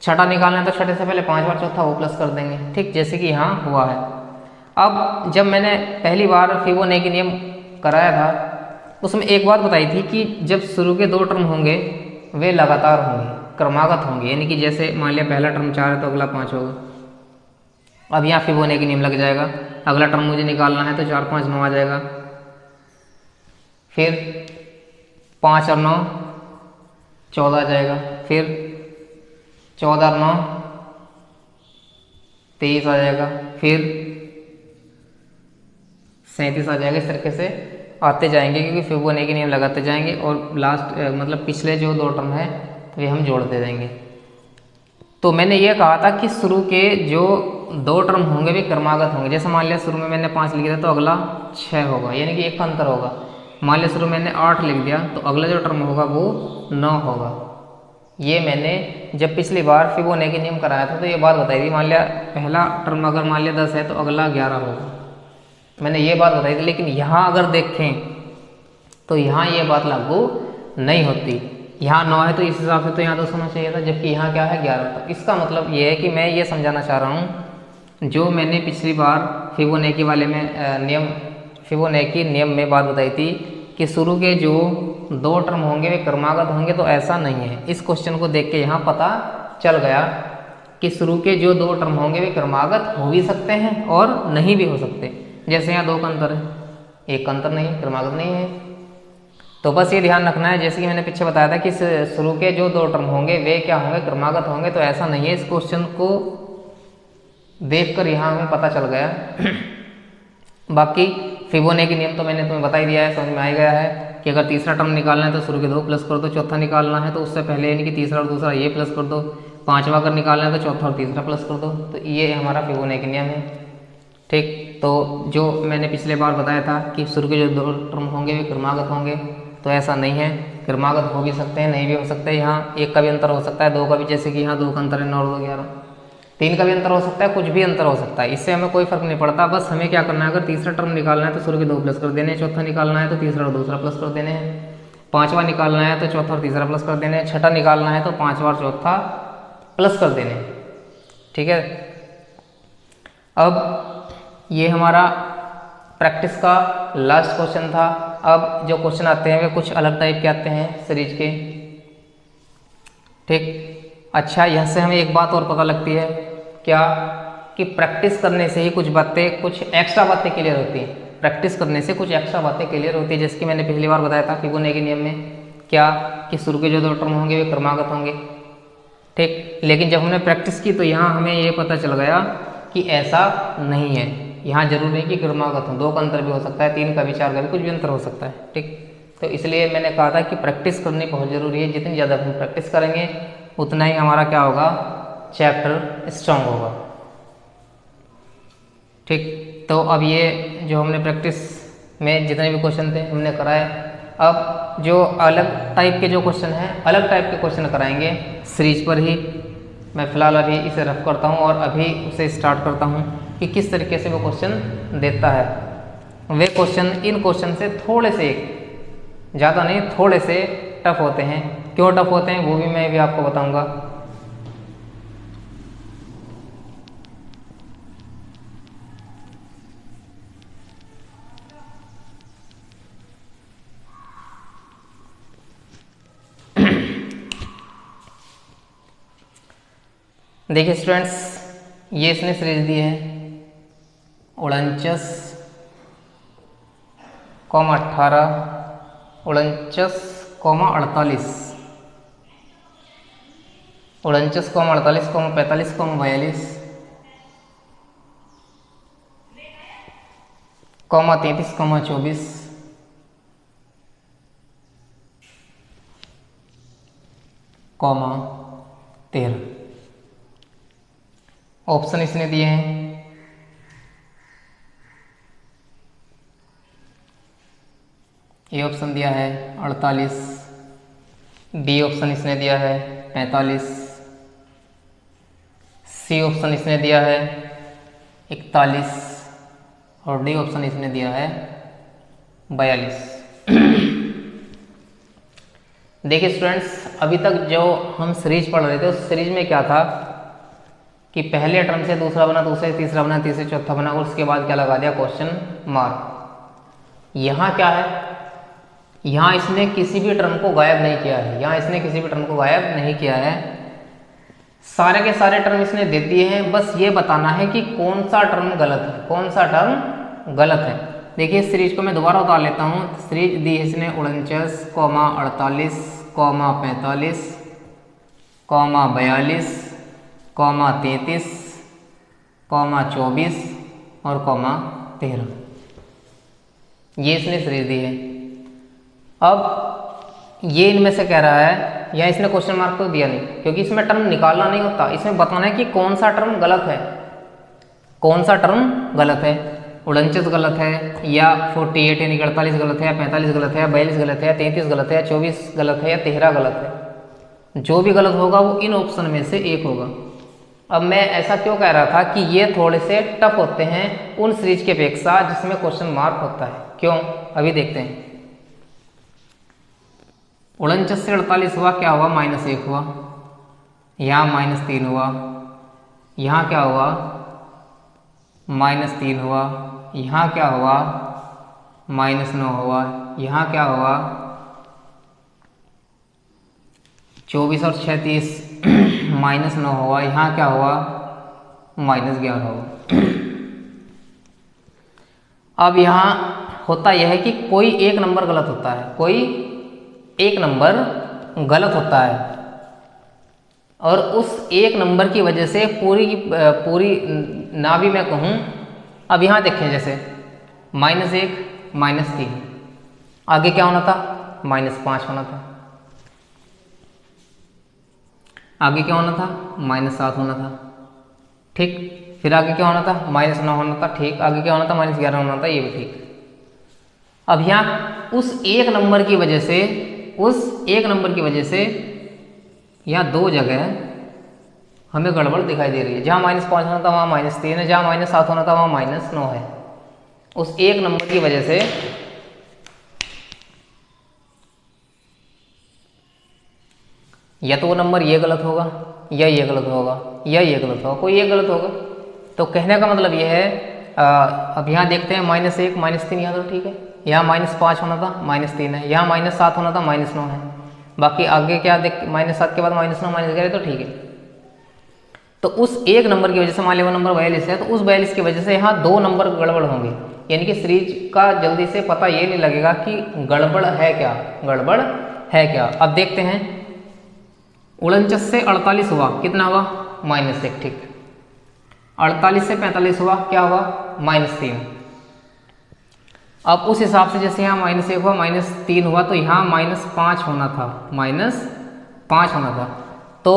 छठा निकालना है तो छठे से पहले पांचवा और चौथा वो प्लस कर देंगे। ठीक, जैसे कि यहाँ हुआ है। अब जब मैंने पहली बार फिबोनाची नियम कराया था उसमें एक बात बताई थी कि जब शुरू के 2 टर्म होंगे वे लगातार होंगे, क्रमागत होंगे, यानी कि जैसे मान लिया पहला टर्म 4 है तो अगला 5 होगा। अब यहाँ फिबोनाची नियम लग जाएगा, अगला टर्म मुझे निकालना है तो 4 5 9 आ जाएगा, फिर 5 और 9 14 आ जाएगा, फिर 14 और 9 23 आ जाएगा, फिर 37 आ जाएगा। इस तरीके से आते जाएंगे क्योंकि फिबोनाची नियम लगाते जाएंगे और लास्ट मतलब पिछले जो 2 टर्म है वे हम जोड़ते जाएंगे। तो मैंने ये कहा था कि शुरू के जो 2 टर्म होंगे वे क्रमागत होंगे। जैसे मान लिया शुरू में मैंने 5 लिख दिया तो अगला 6 होगा, यानी कि 1 का अंतर होगा। मान लिया शुरू में मैंने 8 लिख दिया तो अगला जो टर्म होगा वो 9 होगा। ये मैंने जब पिछली बार फिबोनाची नियम कराया था तो ये बात बताई थी। मान लिया पहला टर्म अगर मान लिया 10 है तो अगला 11 होगा, मैंने ये बात बताई थी। लेकिन यहाँ अगर देखें तो यहाँ ये बात लागू नहीं होती। यहाँ 9 है तो इस हिसाब से तो यहाँ 10 होना चाहिए था, जबकि यहाँ क्या है 11। तो इसका मतलब ये है कि मैं ये समझाना चाह रहा हूँ जो मैंने पिछली बार फिबोनाची वाले में फिबोनाची नियम में बात बताई थी कि शुरू के जो 2 टर्म होंगे वे क्रमागत होंगे, तो ऐसा नहीं है। इस क्वेश्चन को देख के यहाँ पता चल गया कि शुरू के जो 2 टर्म होंगे वे क्रमागत हो भी सकते हैं और नहीं भी हो सकते। जैसे यहाँ 2 का अंतर है, 1 का अंतर नहीं, क्रमागत नहीं है। तो बस ये ध्यान रखना है, जैसे कि मैंने पीछे बताया था कि शुरू के जो 2 टर्म होंगे वे क्या होंगे, क्रमागत होंगे। तो ऐसा नहीं है, इस क्वेश्चन को देखकर यहाँ हमें पता चल गया। बाकी फिबोनाची नियम तो मैंने तुम्हें बता ही दिया है, समझ में आ गया है कि अगर तीसरा टर्म निकालना है तो शुरू के 2 प्लस कर दो, चौथा निकालना है तो उससे पहले यानी कि तीसरा और दूसरा ये प्लस कर दो, पांचवा अगर निकालना है तो चौथा और तीसरा प्लस कर दो। तो ये हमारा फिबोनाची नियम है। ठीक, तो जो मैंने पिछले बार बताया था कि शुरू के जो 2 टर्म होंगे वे क्रमागत होंगे, तो ऐसा नहीं है। क्रमागत हो भी सकते हैं, नहीं भी हो सकते हैं। यहाँ 1 का भी अंतर हो सकता है, 2 का भी, जैसे कि यहाँ 2 का अंतर है 9 और 2 11। 3 का भी अंतर हो सकता है, कुछ भी अंतर हो सकता है, इससे हमें कोई फर्क नहीं पड़ता। बस हमें क्या करना है, अगर तीसरा टर्म निकालना है तो शुरू के 2 प्लस कर देने हैं, चौथा निकालना है तो तीसरा और दूसरा प्लस कर देने हैं, पांचवा निकालना है तो चौथा और तीसरा प्लस कर देने हैं, छठा निकालना है तो पांचवा और चौथा प्लस कर देने हैं। ठीक है, अब ये हमारा प्रैक्टिस का लास्ट क्वेश्चन था। अब जो क्वेश्चन आते हैं वे कुछ अलग टाइप के आते हैं सीरीज के। ठीक, अच्छा, यहाँ से हमें एक बात और पता लगती है क्या, कि प्रैक्टिस करने से ही कुछ बातें, कुछ एक्स्ट्रा बातें क्लियर होती हैं। प्रैक्टिस करने से कुछ एक्स्ट्रा बातें क्लियर होती है, जैसे कि मैंने पिछली बार बताया था फिबोनाची नियम में क्या, कि शुरू के जो 2 टर्म होंगे वे क्रमागत होंगे। ठीक, लेकिन जब हमने प्रैक्टिस की तो यहाँ हमें ये पता चल गया कि ऐसा नहीं है। यहाँ जरूरी है कि क्रमागत हो, 2 का अंतर भी हो सकता है, 3 का भी, 4 का भी, कुछ भी अंतर हो सकता है। ठीक, तो इसलिए मैंने कहा था कि प्रैक्टिस करनी बहुत ज़रूरी है। जितनी ज़्यादा हम प्रैक्टिस करेंगे उतना ही हमारा क्या होगा, चैप्टर स्ट्रांग होगा। ठीक, तो अब ये जो हमने प्रैक्टिस में जितने भी क्वेश्चन थे हमने कराए। अब जो अलग टाइप के जो क्वेश्चन हैं, अलग टाइप के क्वेश्चन कराएंगे सीरीज पर ही। मैं फ़िलहाल अभी इसे रफ करता हूँ और अभी उसे स्टार्ट करता हूँ कि किस तरीके से वो क्वेश्चन देता है। वे क्वेश्चन इन क्वेश्चन से थोड़े से, ज़्यादा नहीं, थोड़े से टफ होते हैं। क्यों टफ होते हैं वो भी मैं भी आपको बताऊँगा। देखिए स्टूडेंट्स, ये इसने सीरीज दी है 49, 18, 49, 48, 49, 48, 45, 42, 33, 24, कॉमा 13। ऑप्शन इसने दिए हैं ए ऑप्शन दिया है 48, बी ऑप्शन इसने दिया है 45, सी ऑप्शन इसने दिया है 41 और डी ऑप्शन इसने दिया है 42। देखिए स्टूडेंट्स, अभी तक जो हम सीरीज पढ़ रहे थे उस सीरीज में क्या था कि पहले टर्म से दूसरा बना, दूसरे तीसरा बना, तीसरे चौथा बना और उसके बाद क्या लगा दिया, क्वेश्चन मार्क। यहाँ क्या है, यहाँ इसने किसी भी टर्म को गायब नहीं किया है, यहाँ इसने किसी भी टर्म को गायब नहीं किया है। सारे के सारे टर्म इसने दे दिए हैं, बस ये बताना है कि कौन सा टर्म गलत है, कौन सा टर्म गलत है। देखिए इस सीरीज को मैं दोबारा उतार लेता हूँ। सीरीज दी है इसने 49, 48, 45, 42, 33, 24 और 13। ये इसने सीरीज दी है। अब ये इनमें से कह रहा है, या इसने क्वेश्चन मार्क तो दिया नहीं क्योंकि इसमें टर्म निकालना नहीं होता, इसमें बताना है कि कौन सा टर्म गलत है, कौन सा टर्म गलत है। 49 गलत है या 48 यानी 48 गलत है या 45 गलत है या 42 गलत है या 33 गलत है या 24 गलत है या 13 गलत है। जो भी गलत होगा वो इन ऑप्शन में से एक होगा। अब मैं ऐसा क्यों कह रहा था कि ये थोड़े से टफ होते हैं उन सीरीज की अपेक्षा जिसमें क्वेश्चन मार्क होता है, क्यों, अभी देखते हैं। 49 से 48 हुआ, क्या हुआ, -1 हुआ, यहाँ -3 हुआ, यहाँ क्या हुआ, -3 हुआ, यहाँ क्या हुआ, -9 हुआ, यहाँ क्या हुआ, 24 और 36 -9 हुआ, यहाँ क्या हुआ, -11 हुआ। अब यहाँ होता यह है कि कोई एक नंबर गलत होता है, कोई एक नंबर गलत होता है और उस एक नंबर की वजह से पूरी की पूरी ना भी मैं कहूँ। अब यहाँ देखें, जैसे -1, -3, आगे क्या होना था, -5 होना था, आगे क्या होना था, -7 होना था, ठीक। फिर आगे क्या होना था, -9 होना था, ठीक। आगे क्या होना था, -11 होना था, ये भी ठीक। अब यहाँ उस एक नंबर की वजह से, उस एक नंबर की वजह से यहाँ दो जगह हमें गड़बड़ दिखाई दे रही है। जहाँ -5 होना था वहाँ -3 है, जहाँ -7 होना था वहाँ -9 है। उस एक नंबर की वजह से या तो वो नंबर ये गलत होगा या ये गलत होगा या ये गलत होगा, कोई ये गलत होगा। तो कहने का मतलब ये है, अब यहाँ देखते हैं -1, -3 यहाँ तो ठीक है, यहाँ -5 होना था, -3 है, यहाँ -7 होना था, -9 है। बाकी आगे क्या देख, -7 के बाद -9, -11 तो ठीक है। तो उस एक नंबर की वजह से, मान लिया वो नंबर 42 है, तो उस 42 की वजह से यहाँ दो नंबर गड़बड़ होंगे, यानी कि सीरीज का जल्दी से पता ये नहीं लगेगा कि गड़बड़ है क्या, गड़बड़ है क्या। अब देखते हैं, 49 से 48 हुआ, कितना हुआ, -1, ठीक। 48 से 45 हुआ, क्या हुआ, -3। अब उस हिसाब से जैसे यहाँ -1 हुआ, -3 हुआ, तो यहाँ -5 होना था, -5 होना था। तो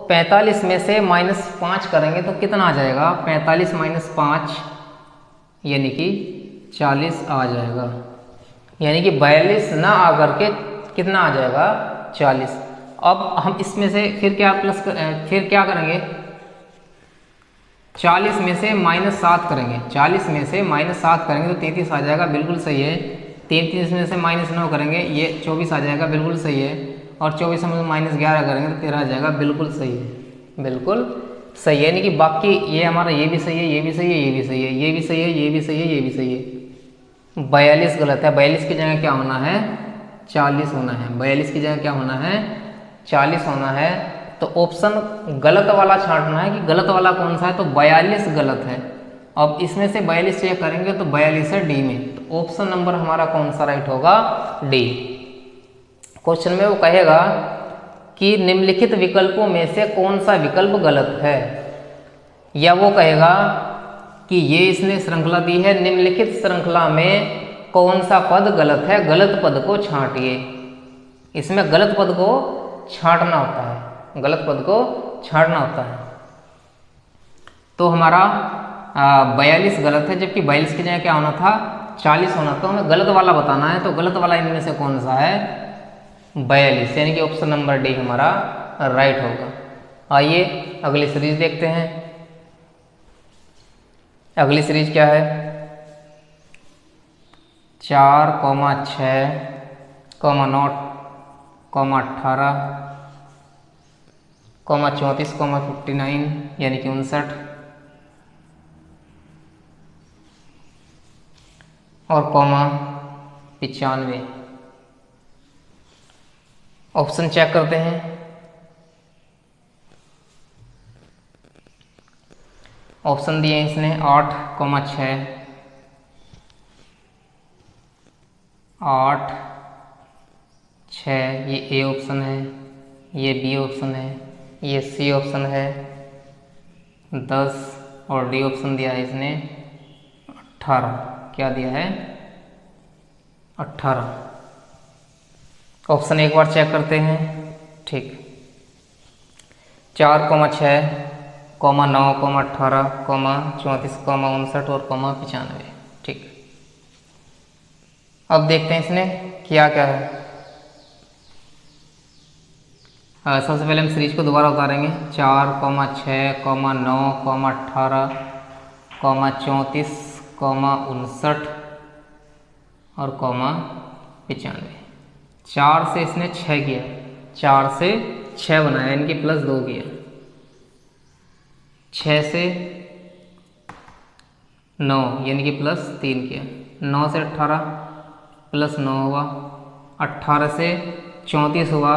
45 में से -5 करेंगे तो कितना आ जाएगा? 45 - 5 यानी कि 40 आ जाएगा। यानी कि 42 ना आकर के कितना आ जाएगा? 40। अब हम इसमें से फिर क्या करेंगे? 40 में से -7 करेंगे, 40 में से -7 करेंगे तो 33 आ जाएगा, बिल्कुल सही है। 33 में से -9 करेंगे, ये 24 आ जाएगा, बिल्कुल सही है। और 24 में से -11 करेंगे तो 13 आ जाएगा, बिल्कुल सही है, बिल्कुल सही है। यानी कि बाकी ये हमारा ये भी सही है, ये भी सही है, ये भी सही है, ये भी सही है, ये भी सही है, ये भी सही है। 42 गलत है। 42 की जगह क्या होना है? 40 होना है। 42 की जगह क्या होना है? 40 होना है। तो ऑप्शन गलत वाला छांटना है कि गलत वाला कौन सा है, तो 42 गलत है। अब इसमें से 42 चेक करेंगे तो 42 है डी में, तो ऑप्शन नंबर हमारा कौन सा राइट होगा? डी। क्वेश्चन में वो कहेगा कि निम्नलिखित विकल्पों में से कौन सा विकल्प गलत है, या वो कहेगा कि ये इसने श्रृंखला दी है, निम्नलिखित श्रृंखला में कौन सा पद गलत है, गलत पद को छांटिए। इसमें गलत पद को छांटना होता है, गलत पद को छांटना होता है। तो हमारा 42 गलत है, जबकि 42 की जगह क्या होना था? 40 होना। तो हमें गलत वाला बताना है, तो गलत वाला इनमें से कौन सा है? 42, यानी कि ऑप्शन नंबर डी हमारा राइट होगा। आइए अगली सीरीज देखते हैं। अगली सीरीज क्या है? 4, 6, 9, 18, 34, 59 यानी कि 59 और 95। ऑप्शन चेक करते हैं। ऑप्शन दिए हैं इसने 8, 6, 8, 6, ये ए ऑप्शन है, ये बी ऑप्शन है, ये सी ऑप्शन है, 10 और डी ऑप्शन दिया है इसने 18। क्या दिया है? 18। ऑप्शन एक बार चेक करते हैं। ठीक, 4, 6, 9, 18, 34, 59 और 95। ठीक, अब देखते हैं इसने किया क्या है। सबसे पहले हम सीरीज को दोबारा उतारेंगे। 4, 6, 9, 18, 34, 59 और 95। 4 से इसने 6 किया, 4 से 6 बनाया, इनकी +2 किया। 6 से 9 यानी कि +3 किया। 9 से 18 +9 हुआ। 18 से 34 हुआ,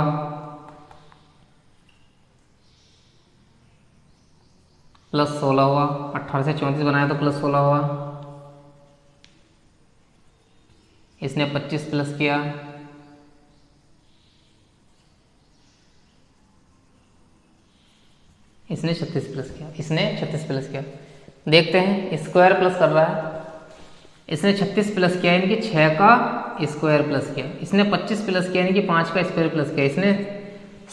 +16 हुआ। 18 से 34 बनाया तो +16 हुआ। इसने 25 प्लस किया, इसने 36 प्लस किया, इसने 36 प्लस किया। देखते हैं, स्क्वायर प्लस कर रहा है। इसने 36 प्लस किया यानी कि 6 का स्क्वायर प्लस किया। इसने 25 प्लस किया यानी कि 5 का स्क्वायर प्लस किया। इसने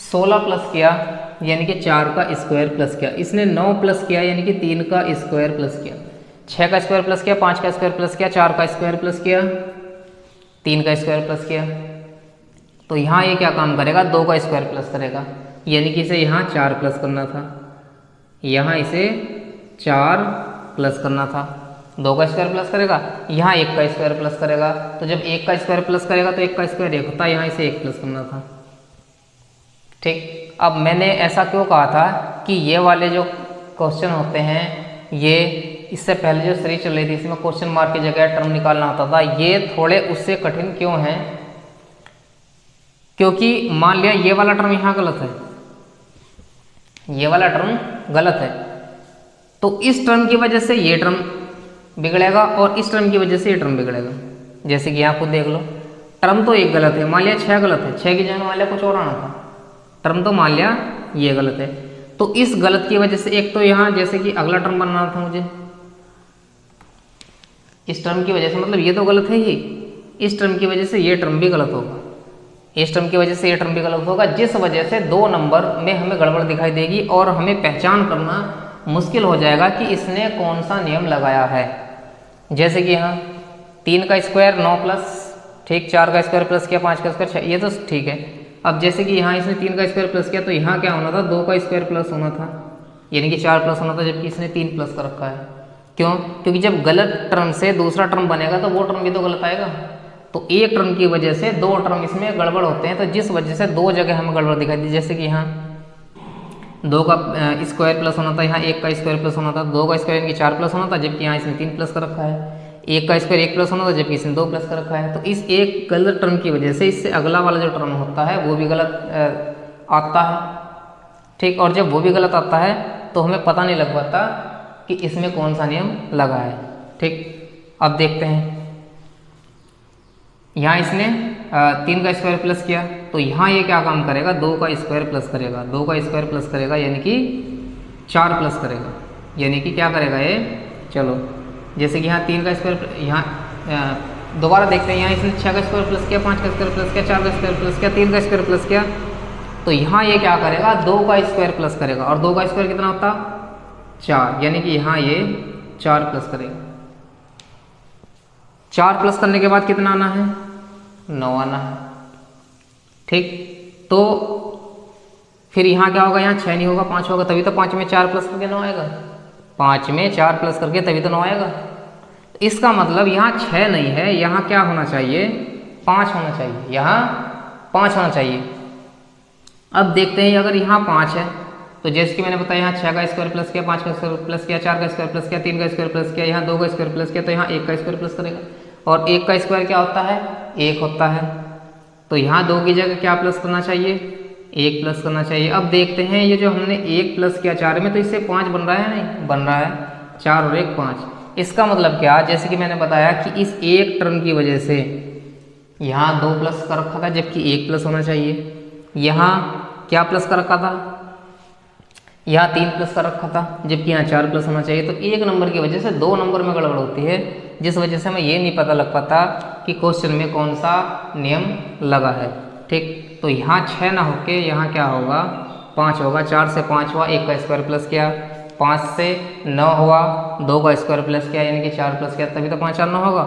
16 प्लस किया यानी कि 4 का स्क्वायर प्लस किया। इसने 9 प्लस किया यानी कि 3 का स्क्वायर प्लस किया। 6 का स्क्वायर प्लस किया, 5 का स्क्वायर प्लस किया, 4 का स्क्वायर प्लस किया, 3 का स्क्वायर प्लस किया। तो यहाँ ये क्या काम करेगा? 2 का स्क्वायर प्लस करेगा, यानी कि इसे यहाँ 4 प्लस करना था, यहाँ इसे 4 प्लस करना था। 2 का स्क्वायर प्लस करेगा, यहाँ 1 का स्क्वायर प्लस करेगा। तो जब 1 का स्क्वायर प्लस करेगा तो 1 का स्क्वायर 1 होता है, यहाँ इसे 1 प्लस करना था। ठीक, अब मैंने ऐसा क्यों कहा था कि ये वाले जो क्वेश्चन होते हैं, ये इससे पहले जो सीरीज चल रही थी इसमें क्वेश्चन मार्क की जगह टर्म निकालना होता था, ये थोड़े उससे कठिन क्यों हैं? क्योंकि मान लिया ये वाला टर्म यहाँ गलत है, ये वाला टर्म गलत है, तो इस टर्म की वजह से ये टर्म बिगड़ेगा और इस टर्म की वजह से ये टर्म बिगड़ेगा। जैसे कि यहाँ खुद देख लो, टर्म तो एक गलत है, मान लिया 6 गलत है, 6 की जगह मान लिया कुछ और आना था, टर्म तो मान लिया ये गलत है। तो इस गलत की वजह से एक तो यहाँ जैसे कि अगला टर्म बनाना था मुझे, इस टर्म की वजह से, मतलब ये तो गलत है ही, इस टर्म की वजह से ये टर्म भी गलत होगा, इस टर्म की वजह से ये टर्म भी गलत होगा, जिस वजह से 2 नंबर में हमें गड़बड़ दिखाई देगी और हमें पहचान करना मुश्किल हो जाएगा कि इसने कौन सा नियम लगाया है। जैसे कि यहाँ 3 का स्क्वायर 9 प्लस, ठीक, 4 का स्क्वायर प्लस किया, 5 का स्क्वायर 6, ये तो ठीक है। अब जैसे कि यहाँ इसने 3 का स्क्वायर प्लस किया तो यहाँ क्या होना था, 2 का स्क्वायर प्लस होना था, यानी कि 4 प्लस होना था, जबकि इसने 3 प्लस कर रखा है। क्यों? क्योंकि जब गलत टर्म से दूसरा टर्म बनेगा तो वो टर्म भी तो गलत आएगा। तो एक टर्म की वजह से 2 टर्म इसमें गड़बड़ होते हैं, तो जिस वजह से 2 जगह हमें गड़बड़ दिखाई दी। जैसे कि यहाँ 2 का स्क्वायर प्लस होना था, यहाँ 1 का स्क्वायर प्लस होना था, 2 का स्क्वायर यानी कि 4 प्लस होना था, जबकि यहाँ इसने 3 प्लस कर रखा है। 1 का स्क्वायर 1 प्लस होना था, जबकि इसने 2 प्लस कर रखा है। तो इस एक गलत टर्म की वजह से इससे अगला वाला जो टर्म होता है वो भी गलत आता है, ठीक। और जब वो भी गलत आता है तो हमें पता नहीं लग पाता कि इसमें कौन सा नियम लगा है, ठीक। अब देखते हैं, यहाँ इसने 3 का स्क्वायर प्लस किया तो यहाँ ये क्या काम करेगा, 2 का स्क्वायर प्लस करेगा, 2 का स्क्वायर प्लस करेगा यानी कि 4 प्लस करेगा, यानी कि क्या करेगा ये, चलो जैसे कि यहाँ 3 का स्क्वायर, यहाँ दोबारा देखते हैं, यहाँ इसने 6 का स्क्वायर प्लस किया, 5 का स्क्वायर प्लस किया, 4 का स्क्वायर प्लस किया, 3 का स्क्वायर प्लस किया, तो यहाँ ये क्या करेगा, 2 का स्क्वायर प्लस करेगा, और 2 का स्क्वायर कितना होता, 4, यानी कि यहाँ ये 4 प्लस करेगा। 4 प्लस करने के बाद कितना आना है, 9 आना है, ठीक। तो फिर यहाँ क्या होगा, यहाँ 6 नहीं होगा, 5 होगा, तभी तो 5 में 4 प्लस करके 9 आएगा, 5 में 4 प्लस करके तभी तो 9 आएगा। तो इसका मतलब यहाँ 6 नहीं है, यहाँ क्या होना चाहिए, 5 होना चाहिए, यहाँ 5 होना चाहिए। अब देखते हैं अगर यहाँ 5 है तो जैसे कि मैंने बताया, यहाँ 6 का स्क्वायर प्लस किया, 5 का स्क्वायर प्लस किया, 4 का स्क्वायर प्लस किया, 3 का स्क्वायर प्लस किया, यहाँ 2 का स्क्वायर प्लस किया, तो यहाँ 1 का स्क्वायर प्लस करेगा, और 1 का स्क्वायर क्या होता है, 1 होता है। तो यहाँ 2 की जगह क्या प्लस करना चाहिए, 1 प्लस करना चाहिए। अब देखते हैं, ये जो हमने 1 प्लस किया 4 में, तो इससे 5 बन रहा है, नहीं बन रहा है, 4 और 1 5। इसका मतलब क्या, जैसे कि मैंने बताया कि इस एक टर्म की वजह से यहाँ 2 प्लस कर रखा था, जबकि 1 प्लस होना चाहिए। यहाँ क्या प्लस कर रखा था, यहाँ 3 प्लस कर रखा था, जबकि यहाँ 4 प्लस होना चाहिए। तो एक नंबर की वजह से 2 नंबर में गड़बड़ होती है, जिस वजह से हमें ये नहीं पता लग पाता कि क्वेश्चन में कौन सा नियम लगा है, ठीक। तो यहाँ 6 ना होके यहाँ क्या होगा, 5 होगा। 4 से 5 हुआ, 1 का स्क्वायर प्लस किया, 5 से 9 हुआ, 2 का स्क्वायर प्लस किया, यानी कि 4 प्लस किया, तभी तो 5 और 9 होगा।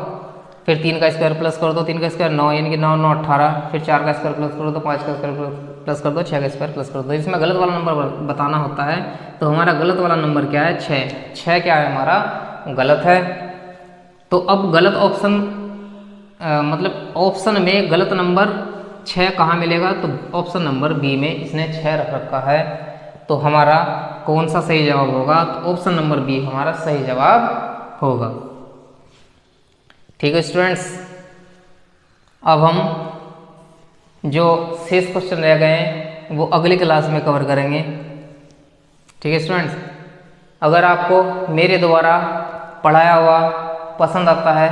फिर 3 का स्क्वायर प्लस कर दो, 3 का स्क्वायर 9, यानी कि 9 9 18, फिर 4 का स्क्वायर प्लस करो तो 5 का स्क्वायर प्लस कर दो, 6 का स्क्वायर प्लस कर दो। इसमें गलत वाला नंबर बताना होता है, तो हमारा गलत वाला नंबर क्या है, 6। 6 क्या है हमारा, गलत है। तो अब गलत ऑप्शन, मतलब ऑप्शन में गलत नंबर 6 कहाँ मिलेगा, तो ऑप्शन नंबर बी में इसने 6 रख रखा है। तो हमारा कौन सा सही जवाब होगा, तो ऑप्शन नंबर बी हमारा सही जवाब होगा, ठीक है स्टूडेंट्स। अब हम जो शेष क्वेश्चन रह गए हैं वो अगली क्लास में कवर करेंगे, ठीक है स्टूडेंट्स। अगर आपको मेरे द्वारा पढ़ाया हुआ पसंद आता है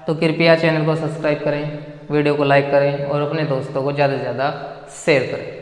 तो कृपया चैनल को सब्सक्राइब करें, वीडियो को लाइक करें और अपने दोस्तों को ज़्यादा से ज़्यादा शेयर करें।